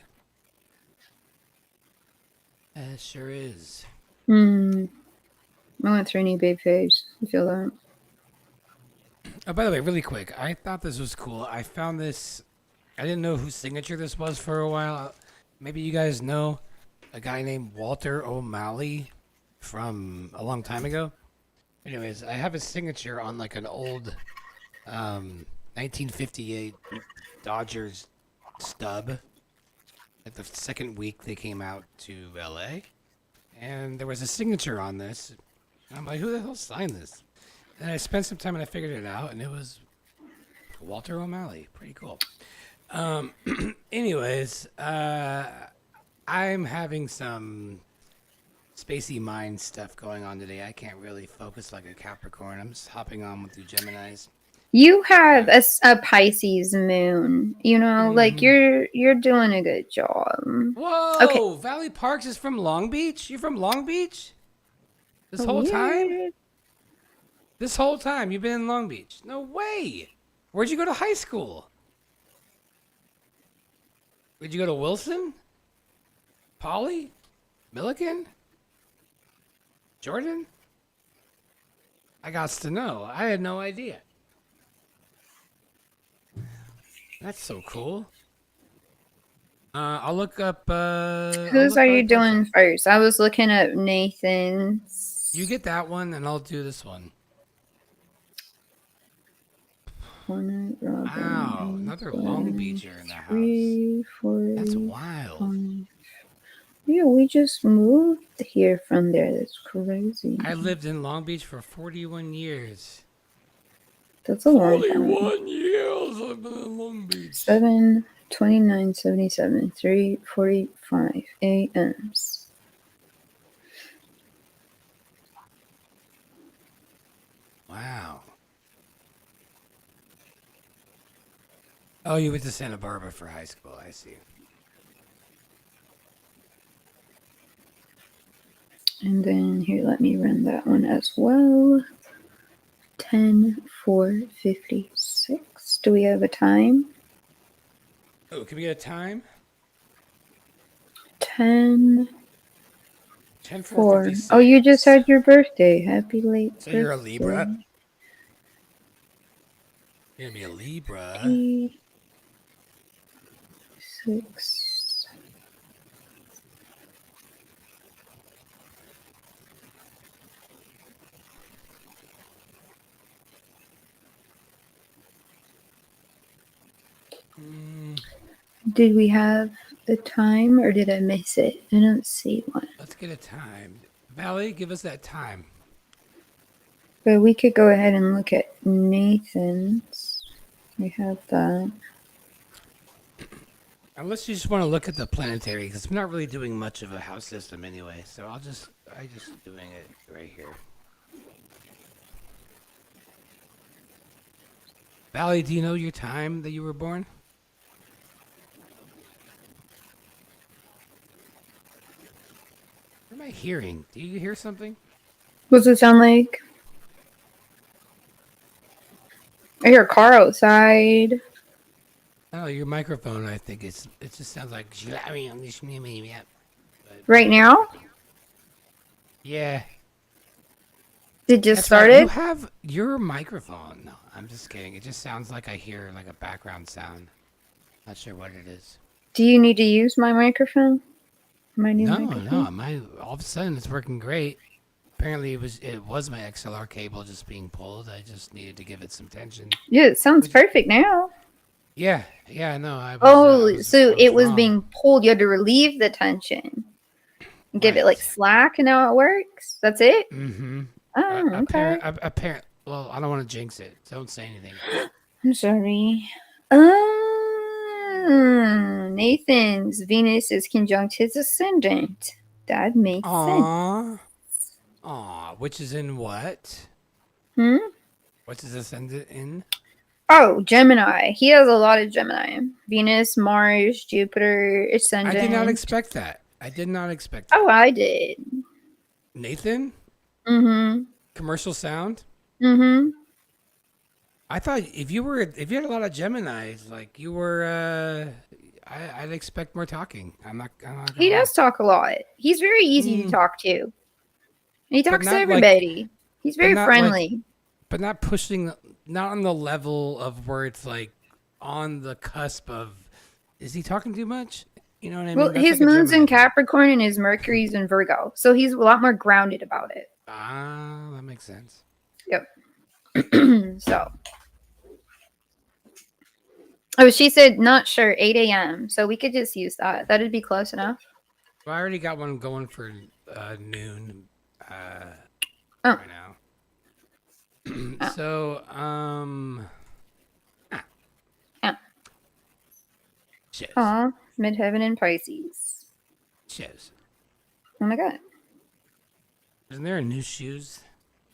It sure is. I went through an eBay phase. I feel that. Oh, by the way, really quick, I thought this was cool. I found this. I didn't know whose signature this was for a while. Maybe you guys know a guy named Walter O'Malley from a long time ago. Anyways, I have his signature on like an old 1958 Dodgers stub. At the second week they came out to LA, and there was a signature on this. And I'm like, who the hell signed this? And I spent some time and I figured it out, and it was Walter O'Malley. Pretty cool. Anyways, I'm having some spacey mind stuff going on today. I can't really focus like a Capricorn. I'm just hopping on with you Geminis. You have a Pisces moon, you know, like you're doing a good job. Whoa! Okay. Valley Parks is from Long Beach? You're from Long Beach? This whole time? This whole time you've been in Long Beach? No way! Where'd you go to high school? Did you go to Wilson? Poly? Milliken? Jordan? I got to know. I had no idea. That's so cool. I'll look up. Whose are you doing first? I was looking at Nathan's. You get that one, and I'll do this one. Wow, another Long Beacher in the house. 3, 4, That's wild. 5. Yeah, we just moved here from there. That's crazy. I lived in Long Beach for 41 years. That's a long time. 41 years I've been in Long Beach. 7, 29, 77, 3:45 a.m.s. Wow. Oh, you went to Santa Barbara for high school. I see. And then here, let me run that one as well. 10:4:56. Do we have a time? Oh, can we get a time? 10:4. 10:4:56. Oh, you just had your birthday. Happy late birthday. So you're a Libra? You're gonna be a Libra. 6. Did we have the time or did I miss it? I don't see one. Let's get a time. Valley, give us that time. But we could go ahead and look at Nathan's. We have that. Unless you just want to look at the planetary, because I'm not really doing much of a house system anyway, so I just doing it right here. Valley, do you know your time that you were born? What am I hearing? Do you hear something? What's it sound like? I hear a car outside. Oh, your microphone, I think it just sounds like Right now? Yeah. It just That's right. You started. have your microphone. No, I'm just kidding. It just sounds like I hear like a background sound. Not sure what it is. Do you need to use my microphone? My new No, microphone? my all of a sudden it's working great. Apparently it was my XLR cable just being pulled. I just needed to give it some tension. Yeah, it sounds Which, perfect now. yeah, no, Oh, so I it was was wrong. being pulled. You had to relieve the tension. Give it like Right. slack and now it works. That's it? Mm-hmm. Oh, okay. Apparent. Well, I don't want to jinx it. Don't say anything. I'm sorry. Nathan's Venus is conjunct his ascendant. That makes sense. Aw. Which is in what? Hmm? What's his ascendant in? Oh, Gemini. He has a lot of Gemini. Venus, Mars, Jupiter, ascendant. I did not expect that. Oh, I did. Nathan? Mm-hmm. Commercial sound? Mm-hmm. I thought if you had a lot of Geminis, like you were, I'd expect more talking. I'm not gonna He lie. does talk a lot. He's very easy to talk to. He talks to not everybody. He's but very not friendly. but not pushing, not on the level of where it's like on the cusp of, is he talking too much? You know what I mean? Well, That's his like a moon's Gemini in thing. Capricorn and his Mercury's in Virgo. So he's a lot more grounded about it. Ah, that makes sense. Yep. So. Oh, she said not sure, 8 a.m. So we could just use that. That'd be close enough. Well, I already got one going for noon Oh. right now. Oh. So, shows. Aw, midheaven and Pisces. Shows. Oh my god. Isn't there a new shoes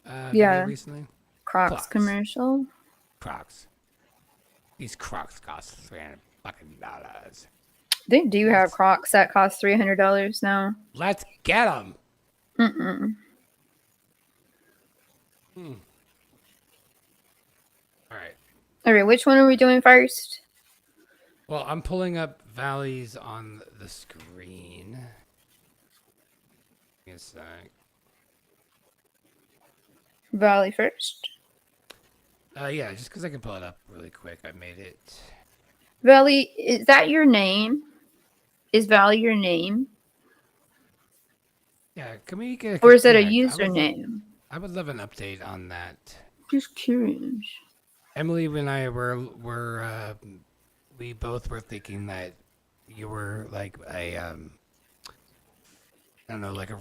Yeah. video recently? Crocs commercial. Crocs. These Crocs cost $300 fucking dollars. They do have Crocs that cost $300 now. Let's get them. All right. All right, which one are we doing first? Well, I'm pulling up valleys on the screen. Give me a sec. Valley first. Yeah, just because I can pull it up really quick. I made it. Valley, is that your name? Is Valley your name? Yeah, can we get? Or is that a yeah, username? I would love an update on that. Just curious. Emily and I were we both were thinking that you were like a I don't know, like a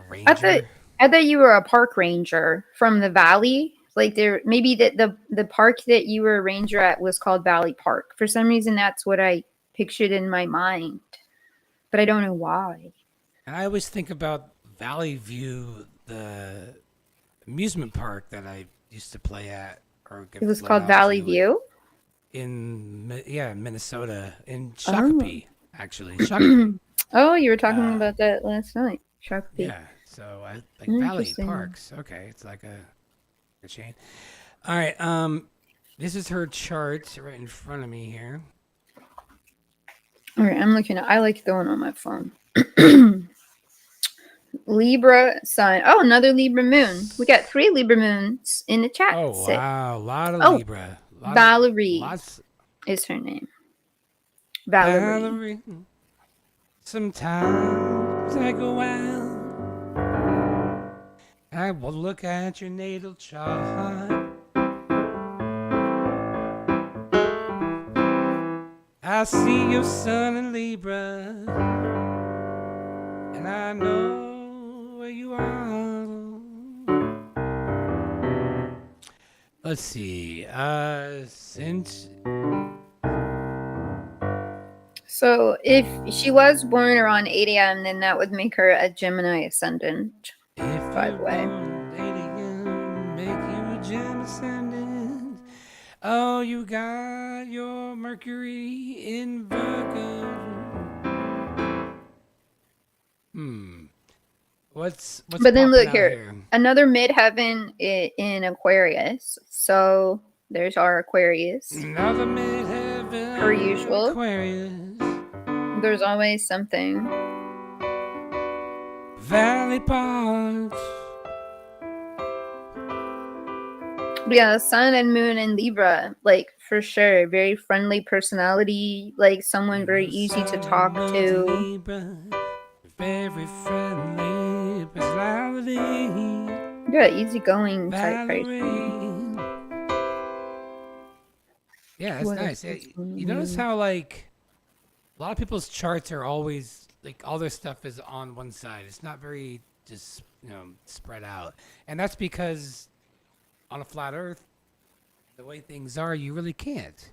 ranger. I thought you were a park ranger from the valley. Like there, maybe the park that you were a ranger at was called Valley Park. For some reason, that's what I pictured in my mind, but I don't know why. And I always think about Valley View, the amusement park that I used to play at. Or It was called Valley View in Minnesota, in Shakopee, actually. Oh, you were talking about that last night. Shakopee. Yeah, so I like Valley Parks. Okay, it's like a chain. All right, this is her chart right in front of me here. All right, I'm looking. I like the one on my phone. Libra sign. Oh, another Libra moon. We got 3 Libra moons in the chat. Oh wow, a lot of Libra. Valerie is her name. Valerie. Sometimes I go out, I will look at your natal chart. I see your sun in Libra, and I know where you are. Let's see. Since So if she was born around 8 a.m., then that would make her a Gemini ascendant. if 5-way. make you a gem ascendant. Oh, you got your Mercury in Virgo. What's But then look popping out here, another midheaven in Aquarius. So there's our Aquarius. Another midheaven. Per usual. Aquarius. There's always something. valley parts. Yeah, sun and moon and Libra, like for sure, very friendly personality, like someone very easy to talk to. Very friendly personality. Yeah, easygoing type person. Valerie. Yeah, that's What else nice. is going You on notice here? how like a lot of people's charts are always like all their stuff is on one side. It's not very just spread out, and that's because on a flat Earth, the way things are, you really can't.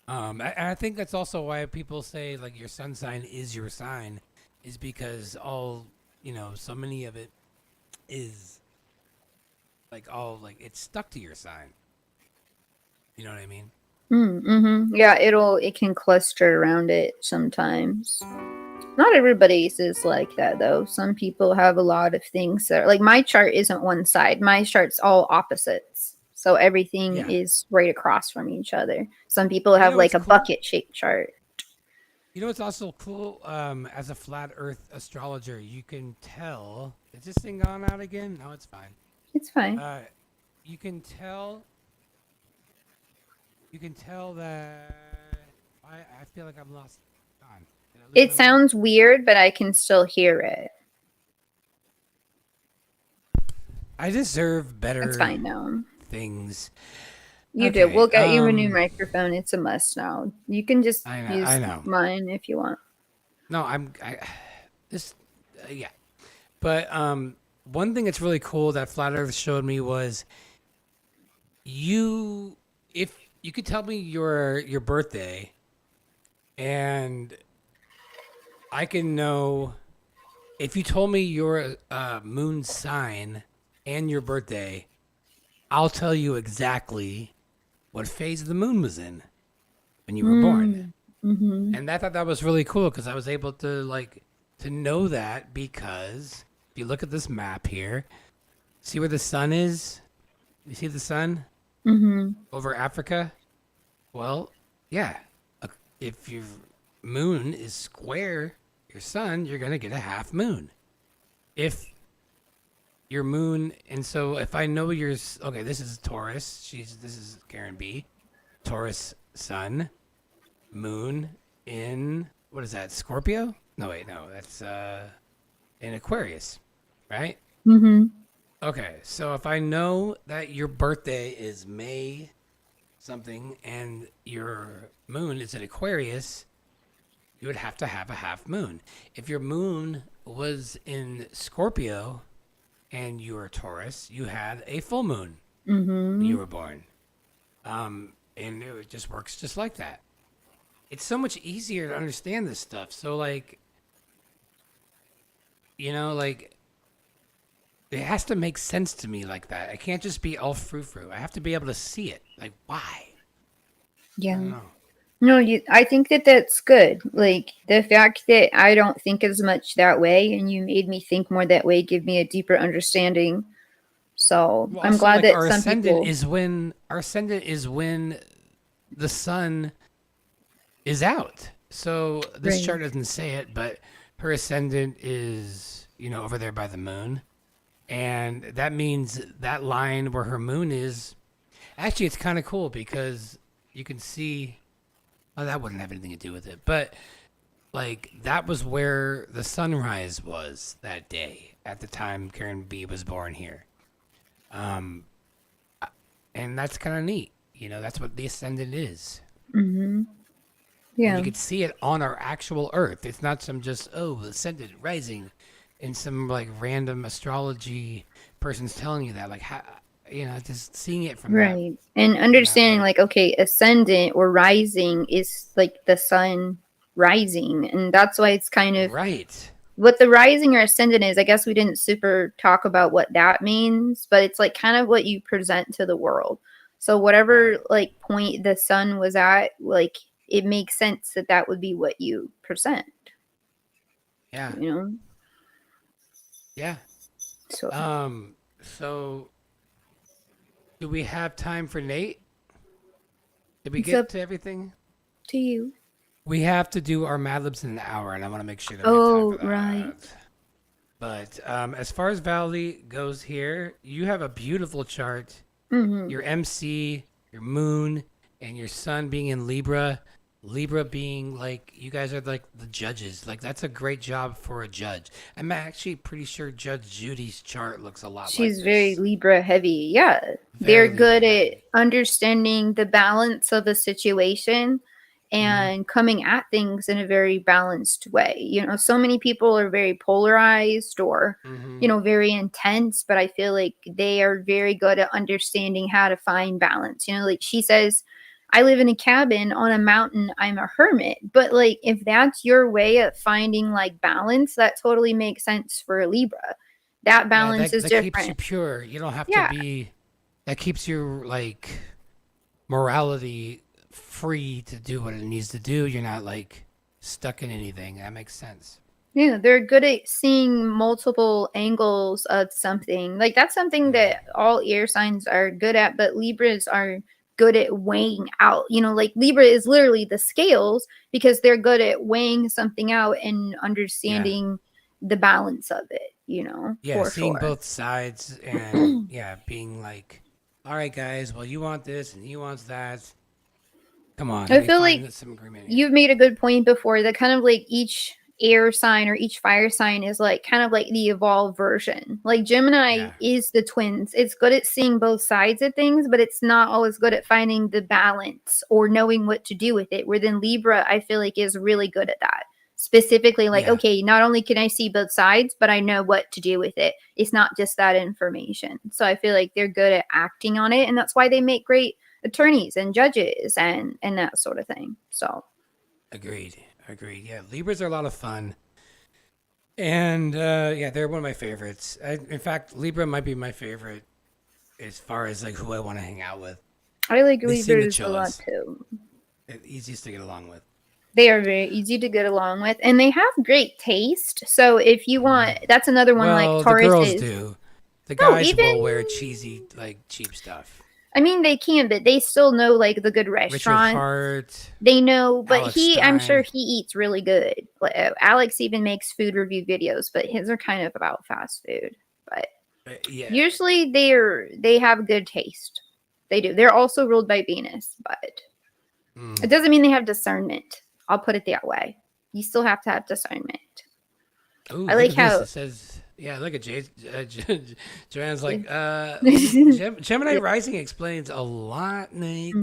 I think that's also why people say like your sun sign is your sign, is because so many of it is like it's stuck to your sign. You know what I mean? Mm-hmm. Yeah, it can cluster around it sometimes. Not everybody's is like that though. Some people have a lot of things that like my chart isn't one side. My chart's all opposites. So everything Yeah. is right across from each other. Some people You have know like what's a cool? bucket shaped chart. You know what's also cool? As a flat Earth astrologer, you can tell. Is this thing gone out again? No, it's fine. It's fine. You can tell. You can tell that. I feel like I'm lost. On. Did I lose It my mind? sounds weird, but I can still hear it. I deserve better It's fine now. things. You do. Okay. We'll get you a new microphone. It's a must now. You can just I know. use I know. mine if you want. No, this, yeah. But one thing that's really cool that Flat Earth showed me was if you could tell me your birthday, and I can know if you told me your moon sign and your birthday, I'll tell you exactly what phase of the moon was in when you were born. Mm-hmm. And I thought that was really cool because I was able to know that because if you look at this map here, see where the sun is? You see the sun Mm-hmm. over Africa? Well, yeah. If your moon is square your sun, you're going to get a half moon. If your moon, and so if I know okay, this is Taurus. This is Karen B. Taurus sun, moon in, what is that, Scorpio? No, wait, no, that's in Aquarius, right? Mm-hmm. Okay, so if I know that your birthday is May something and your moon is in Aquarius, you would have to have a half moon. If your moon was in Scorpio and you were Taurus, you had a full moon when you were born. And it just works just like that. It's so much easier to understand this stuff. So like, like it has to make sense to me like that. I can't just be all frou-frou. I have to be able to see it. Like, why? I Yeah. don't know. No, I think that that's good. Like the fact that I don't think as much that way, and you made me think more that way, give me a deeper understanding. So Well, I'm also, glad like that our some ascendant people. is when the sun is out. So this Right. chart doesn't say it, but her ascendant is, over there by the moon. And that means that line where her moon is, actually it's kind of cool because you can see, oh, that wouldn't have anything to do with it. But like that was where the sunrise was that day at the time Karen B was born here. And that's kind of neat. That's what the ascendant is. Mm-hmm. And Yeah. you could see it on our actual Earth. It's not some just, ascendant rising in some like random astrology person's telling you that. Like, how, just seeing it from that. Right. And understanding way. like, okay, ascendant or rising is like the sun rising. And that's why it's kind of Right. what the rising or ascendant is. I guess we didn't super talk about what that means, but it's like kind of what you present to the world. So whatever Right. like point the sun was at, like it makes sense that that would be what you present, Yeah. you know? Yeah. So So do we have time for Nate? Did we it's get up to everything? to you. We have to do our Mad Libs in an hour, and I want to make sure that we have Oh, time for that. right. But as far as Valley goes here, you have a beautiful chart. Hmm. Your MC, your moon, and your sun being in Libra. Libra being like, you guys are like the judges. Like, that's a great job for a judge. I'm actually pretty sure Judge Judy's chart looks a lot like She's this. very Libra heavy. Yeah. Very They're good Libra at heavy. understanding the balance of a situation and coming at things in a very balanced way. You know, so many people are very polarized or, Mm-hmm. you know, very intense, but I feel like they are very good at understanding how to find balance. You know, like she says, I live in a cabin on a mountain. I'm a hermit. But like, if that's your way of finding like balance, that totally makes sense for a Libra. That Yeah, balance is that keeps you different. pure. You don't have to Yeah. be. That keeps your like morality free to do what it needs to do. You're not like stuck in anything. That makes sense. Yeah, they're good at seeing multiple angles of something. Like that's something that all air signs are good at, but Libras are good at weighing out. You know, like Libra is literally the scales because they're good at weighing something out and Yeah. understanding the balance of it, you know, Yeah, for seeing sure. both sides and yeah, being like, all right, guys, well, you want this and he wants that. Come on, let I me feel like find some agreement here. you've made a good point before that kind of like each air sign or each fire sign is like kind of like the evolved version. Like Gemini Yeah, is the twins. It's good at seeing both sides of things, but it's not always good at finding the balance or knowing what to do with it. Where then Libra, I feel like is really good at that. Specifically, like, yeah, okay, not only can I see both sides, but I know what to do with it. It's not just that information. So I feel like they're good at acting on it, and that's why they make great attorneys and judges and that sort of thing. So agreed, agreed. Yeah, Libras are a lot of fun. And yeah, they're one of my favorites. In fact, Libra might be my favorite as far as like who I want to hang out with. I like They seem the Libras a lot chillest, too. easiest to get along with. They are very easy to get along with, and they have great taste. So if you want, that's another one like Well, the Taurus girls is. do. The No, guys even will wear cheesy, like cheap stuff. I mean they can, but they still know like the good Richard restaurant. Hart, They know, but Alex I'm sure Stein. he eats really good. Like, Alex even makes food review videos, but his are kind of about fast food. But Yeah. usually they have good taste. They do. They're also ruled by Venus, but it doesn't mean they have discernment. I'll put it that way. You still have to have discernment. Ooh, I look like at how this. It says, yeah, look at Joanne's like, Mm. Gemini rising explains a lot, Nate.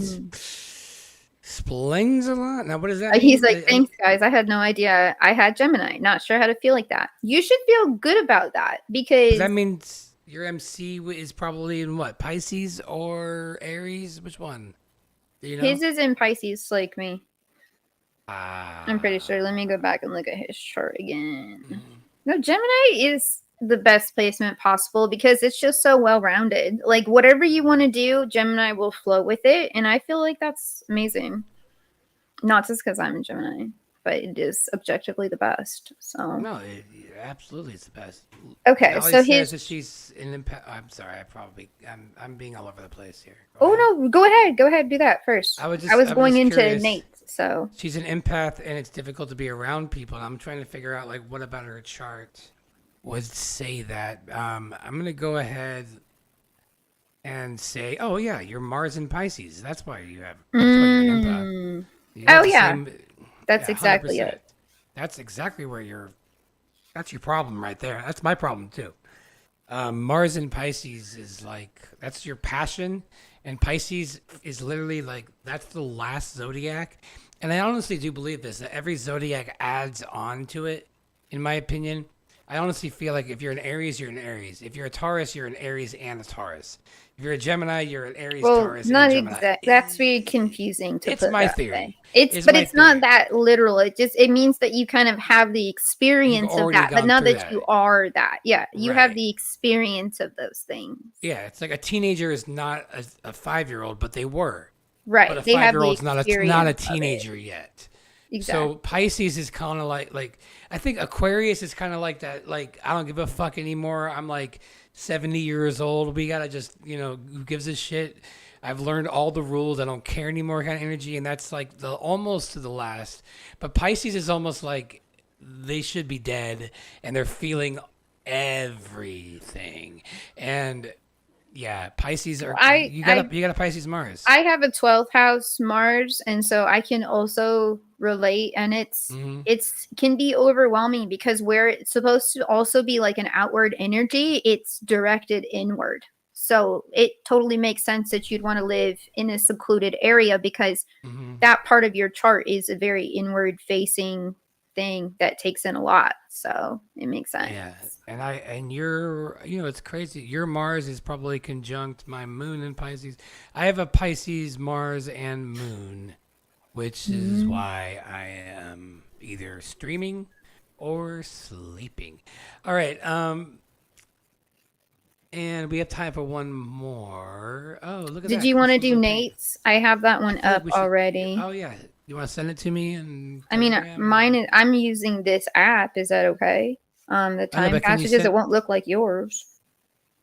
Explains a lot. Now, what does that mean? He's like, thanks, guys. I had no idea I had Gemini. Not sure how to feel like that. You should feel good about that because That means your MC is probably in what? Pisces or Aries? Which one? Do you know? his is in Pisces, like me. Ah. I'm pretty sure. Let me go back and look at his chart again. Mhm. No, Gemini is the best placement possible because it's just so well rounded. Like, whatever you want to do, Gemini will flow with it. And I feel like that's amazing. Not just because I'm a Gemini, but it is objectively the best. So, No, absolutely, it's the best. okay. Valley So, says that she's an empath. I'm sorry, I'm being all over the place here. oh, no, go ahead. Go ahead. Do that first. I was going just into curious. Nate. So, She's an empath, and it's difficult to be around people. And I'm trying to figure out like what about her chart would say that. I'm gonna go ahead and say, oh yeah, you're Mars in Pisces. That's why you have. That's why you're an empath. You have Oh, the yeah. same- That's yeah, exactly 100%. it. That's exactly where you're. That's your problem right there. That's my problem too. Mars in Pisces is like that's your passion, and Pisces is literally like that's the last zodiac. And I honestly do believe this that every zodiac adds on to it. In my opinion, I honestly feel like if you're an Aries, you're an Aries. If you're a Taurus, you're an Aries and a Taurus. If you're a Gemini, you're an Aries, Well, Taurus, not and a Gemini. exact. That's very confusing to It's put my that theory. way. It's But my it's not theory. that literal. It means that you kind of have the experience of already that, but gone not through that that. you are that. Yeah, you have Right. the experience of those things. Yeah, it's like a teenager is not a 5-year-old, but they were. Right. But a They have the 5-year-old's not a experience of it. teenager yet. Exactly. So Pisces is kind of like I think Aquarius is kind of like that. Like I don't give a fuck anymore. I'm like 70 years old. We gotta just who gives a shit. I've learned all the rules. I don't care anymore kind of energy, and that's like the almost to the last. But Pisces is almost like they should be dead, and they're feeling everything. And yeah, Pisces are I I you got a Pisces Mars. I have a 12th house Mars, and so I can also relate, and Hmm. it's can be overwhelming because where it's supposed to also be like an outward energy, it's directed inward. So it totally makes sense that you'd want to live in a secluded area because Hmm. that part of your chart is a very inward facing thing that takes in a lot. So it makes sense. Yeah, and you're it's crazy. Your Mars is probably conjunct my Moon in Pisces. I have a Pisces Mars and Moon, which is Mhm. why I am either streaming or sleeping. All right, and we have time for one more. Oh, look at Did that, you want to crystals do and things. Nate's? I have that I one feel like up we should. already. Oh yeah, you want to send it to me in I mean, Telegram mine or? is, I'm using this app. Is that okay? The I know, time but can you passages, it send? won't look like yours.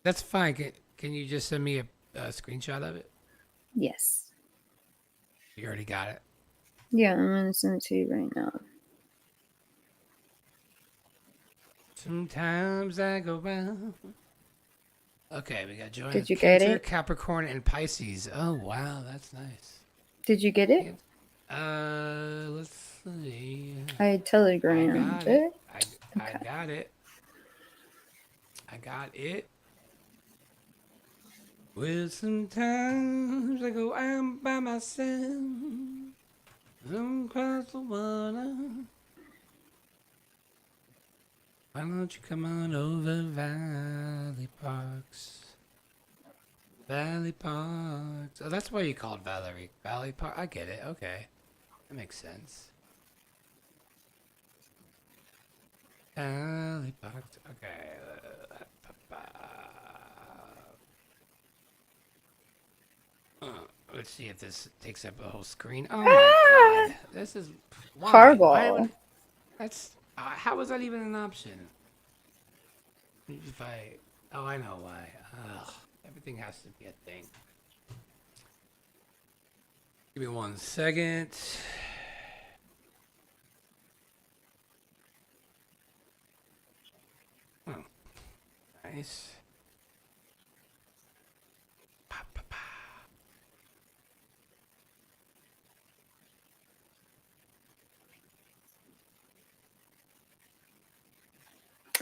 That's fine. Can you just send me a screenshot of it? Yes. You already got it. Yeah, I'm gonna send it to you right now. Sometimes I go round. Okay, we got join Did with you get Cancer, it? Capricorn, and Pisces. Oh wow, that's nice. Did you get it? Can- let's see. I I telegrammed got it. it. I Okay. got it. I got it. Well, sometimes I go out by myself. I'm across the water. Why don't you come on over Valley Parks? Valley Parks. Oh, that's why you called Valerie. Valley Park. I get it. Okay. That makes sense. Valley Parks. Okay. Let's see if this takes up the whole screen. Oh my Ah, god. This is. Why? Why would. horrible. That's. How is that even an option? If I. Oh, I know why. Ugh. Everything has to be a thing. Give me 1 second. Oh, nice. Pa, pa, pa.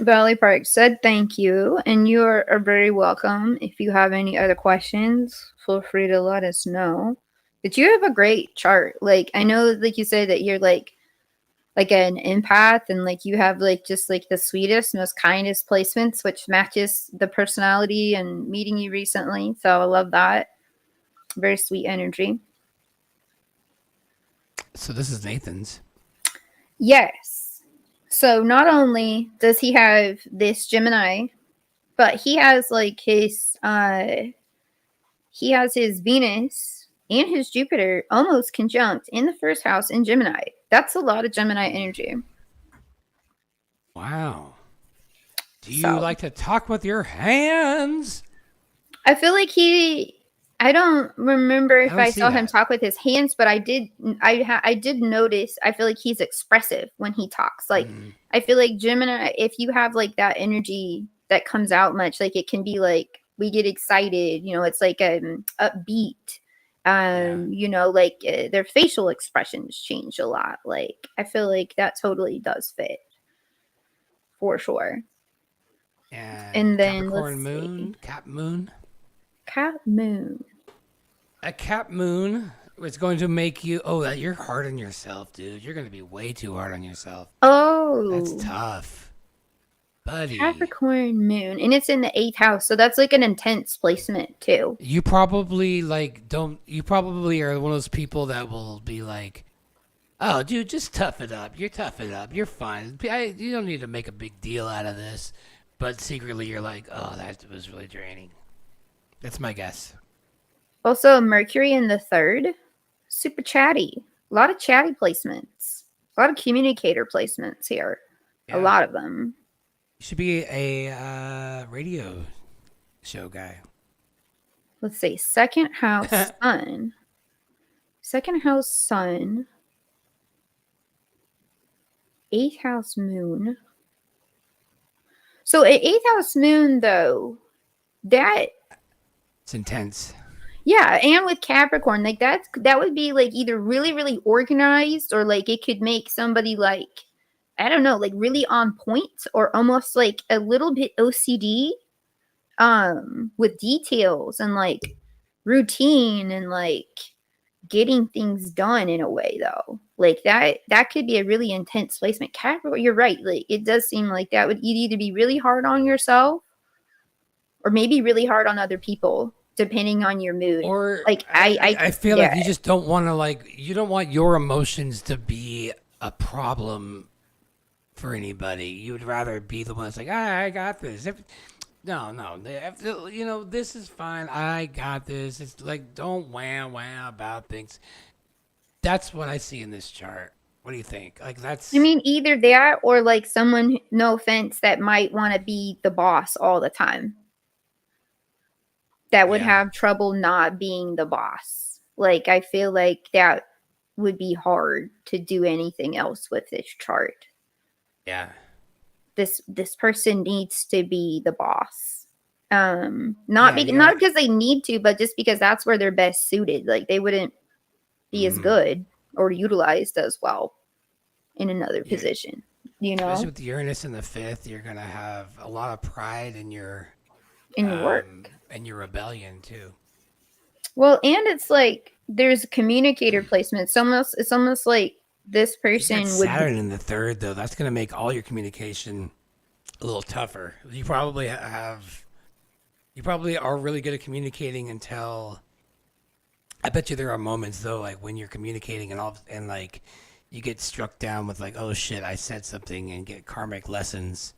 Valley Park said thank you, and you are very welcome. If you have any other questions, feel free to let us know. But you have a great chart. Like I know, like you said that you're like an empath, and like you have like just like the sweetest, most kindest placements, which matches the personality and meeting you recently. So I love that. Very sweet energy. So this is Nathan's. Yes. So not only does he have this Gemini, but he has his Venus and his Jupiter almost conjunct in the first house in Gemini. That's a lot of Gemini energy. Wow. Do you So like to talk with your hands? I feel like I don't remember I if don't I see saw him that. talk with his hands, but I did notice. I feel like he's expressive when he talks. Like Mm, I feel like Gemini, if you have like that energy that comes out much, like it can be like we get excited. It's like upbeat. yeah. Like their facial expressions change a lot. Like I feel like that totally does fit for sure. And And then let's Capricorn see, Moon, Cap Moon. Cat Moon. A Cap Moon is going to make you. Oh, that you're hard on yourself, dude. You're going to be way too hard on yourself. That's Oh. tough, buddy. Capricorn moon, and it's in the eighth house, so that's like an intense placement too. You probably like don't. You probably are one of those people that will be like, "Oh, dude, just tough it up. You're tough it up. You're fine. You don't need to make a big deal out of this." But secretly, you're like, "Oh, that was really draining." That's my guess. Also, Mercury in the third, super chatty. A lot of chatty placements, a lot of communicator placements here. A Yeah, lot of them. you should be a radio show guy. Let's see, second house sun, eighth house moon. So an eighth house moon, though, that It's intense. yeah, and with Capricorn, like that would be like either really, really organized, or like it could make somebody like, I don't know, like really on point, or almost like a little bit OCD, with details and like routine and like getting things done in a way though. Like that could be a really intense placement. Capricorn, you're right. Like it does seem like that would either be really hard on yourself or maybe really hard on other people, depending on your mood. Or Like I feel yeah. like you just don't want to, like, you don't want your emotions to be a problem for anybody. You would rather be the one that's like, I got this. No, this is fine. I got this. It's like, don't wow about things. That's what I see in this chart. What do you think? Like, that's. I mean, either that or like someone, no offense, that might want to be the boss all the time. That would have trouble not being the boss. Like, I feel like that would be hard to do anything else with this chart. Yeah. This person needs to be the boss. Not because they need to, but just because that's where they're best suited. Like, they wouldn't be as good or utilized as well in another position. You know, especially with Uranus in the 5th, you're gonna have a lot of pride in your work and your rebellion too. Well, and it's like there's communicator placement. It's almost like this person would. Saturn in the 3rd, though, that's gonna make all your communication a little tougher. You probably are really good at communicating until. I bet you there are moments though, like when you're communicating and like you get struck down with like, oh shit, I said something, and get karmic lessons.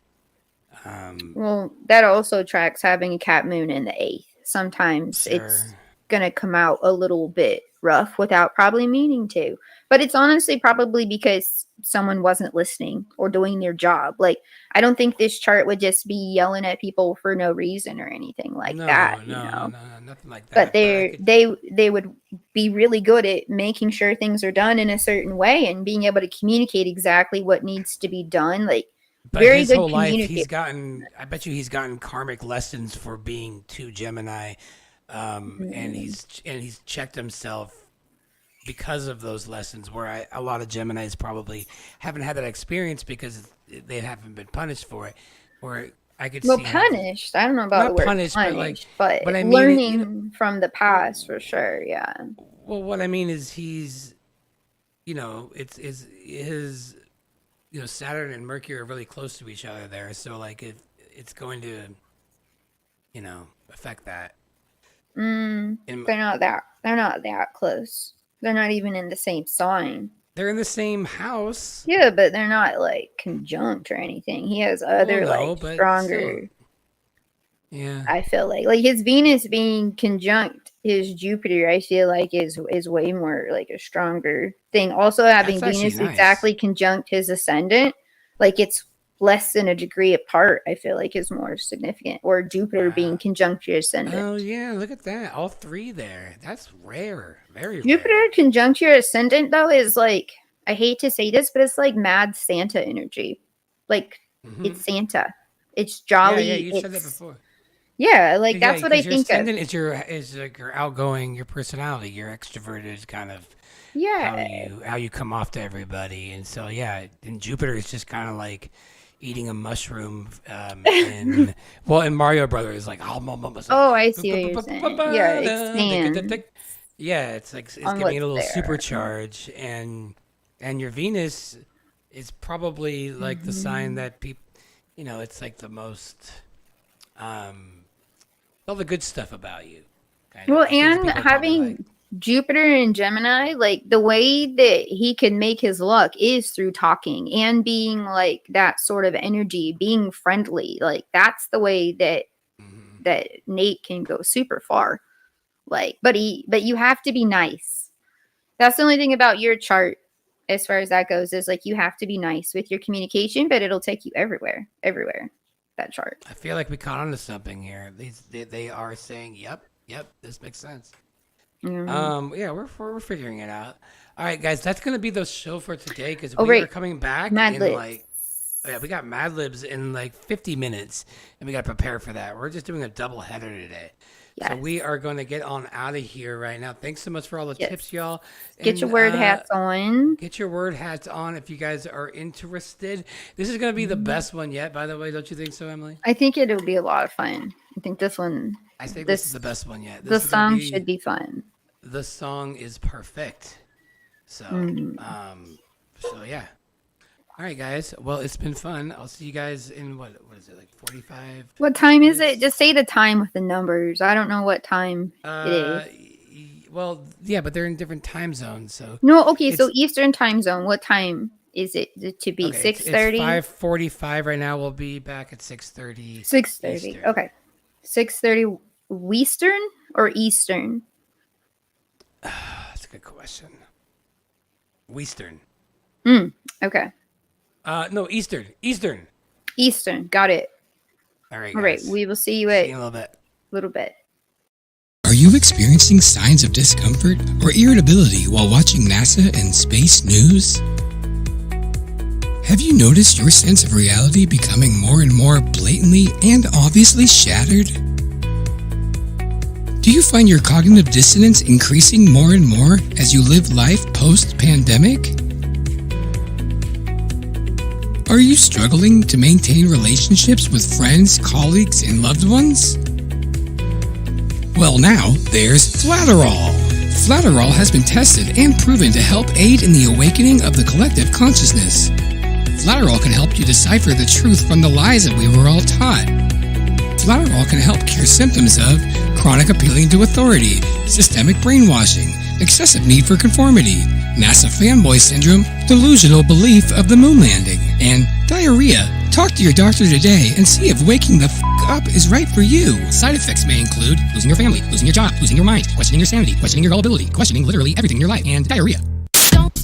Well, that also tracks having a cat moon in the 8th. Sometimes it's gonna come out a little bit rough without probably meaning to. But it's honestly probably because someone wasn't listening or doing their job. Like, I don't think this chart would just be yelling at people for no reason or anything like that. No, nothing like that. But they would be really good at making sure things are done in a certain way and being able to communicate exactly what needs to be done. Like, but very his good whole life, communicator. I bet you he's gotten karmic lessons for being too Gemini, and he's checked himself because of those lessons. Where a lot of Geminis probably haven't had that experience because they haven't been punished for it. Or I could see punished. I don't know about the word punished, but I mean, learning from the past for sure. Yeah. Well, what I mean is he's, it's his. Saturn and Mercury are really close to each other there, so like it's going to, affect that. They're not that close. They're not even in the same sign. They're in the same house. Yeah, but they're not like conjunct or anything. He has other stronger. Still. Yeah. I feel like his Venus being conjunct his Jupiter, I feel like is way more like a stronger thing. Also, having Venus exactly conjunct his ascendant, like it's less than a degree apart, I feel like is more significant. Or Jupiter being conjunct your ascendant. Oh yeah, look at that. All three there. That's rare. Very rare. Jupiter conjunct your ascendant though is like, I hate to say this, but it's like mad Santa energy. Like it's Santa. It's jolly. Yeah, you said that before. Yeah, like that's what I think ascendant is like your outgoing, your personality, your extroverted kind of how you come off to everybody. And so and Jupiter is just kind of like eating a mushroom and Mario Brothers like I see what you're saying. Yeah, expand. Yeah, it's like it's giving it a little supercharge, and your Venus is probably like the sign that people, it's like the most all the good stuff about you. Well, and having Jupiter in Gemini, like the way that he can make his luck is through talking and being like that sort of energy, being friendly. Like that's the way that Nate can go super far. Like, but you have to be nice. That's the only thing about your chart as far as that goes, is like you have to be nice with your communication, but it'll take you everywhere. That chart. I feel like we caught on to something here. They are saying, yep, this makes sense. We're figuring it out. All right, guys, that's gonna be the show for today because we are coming back in like Yeah, we got Mad Libs in like 50 minutes, and we got to prepare for that. We're just doing a double header today. Yes. So we are going to get on out of here right now. Thanks so much for all the tips, y'all. Get your word hats on. Get your word hats on if you guys are interested. This is going to be the best one yet, by the way. Don't you think so, Emily? I think it'll be a lot of fun. I think this one. I think this is the best one yet. The song should be fun. The song is perfect. So, so yeah. All right, guys. Well, it's been fun. I'll see you guys in what is it, like 45? What time is it? Just say the time with the numbers. I don't know what time it is. Well, yeah, but they're in different time zones, so. No, okay. So Eastern time zone. What time is it to be? 6:30. 5:45 right now. We'll be back at 6:30. 6:30. Okay. 6:30 Western or Eastern? That's a good question. Western. Okay. No, Eastern. Eastern. Got it. All right. All right. We will see you in a little bit. Are you experiencing signs of discomfort or irritability while watching NASA and space news? Have you noticed your sense of reality becoming more and more blatantly and obviously shattered? Do you find your cognitive dissonance increasing more and more as you live life post-pandemic? Are you struggling to maintain relationships with friends, colleagues, and loved ones? Well, now there's Flatterall. Flatterall has been tested and proven to help aid in the awakening of the collective consciousness. Flatterall can help you decipher the truth from the lies that we were all taught. Flatterall can help cure symptoms of chronic appealing to authority, systemic brainwashing, excessive need for conformity, NASA fanboy syndrome, delusional belief of the moon landing, and diarrhea. Talk to your doctor today and see if waking the up is right for you. Side effects may include losing your family, losing your job, losing your mind, questioning your sanity, questioning your gullibility, questioning literally everything in your life, and diarrhea. Don't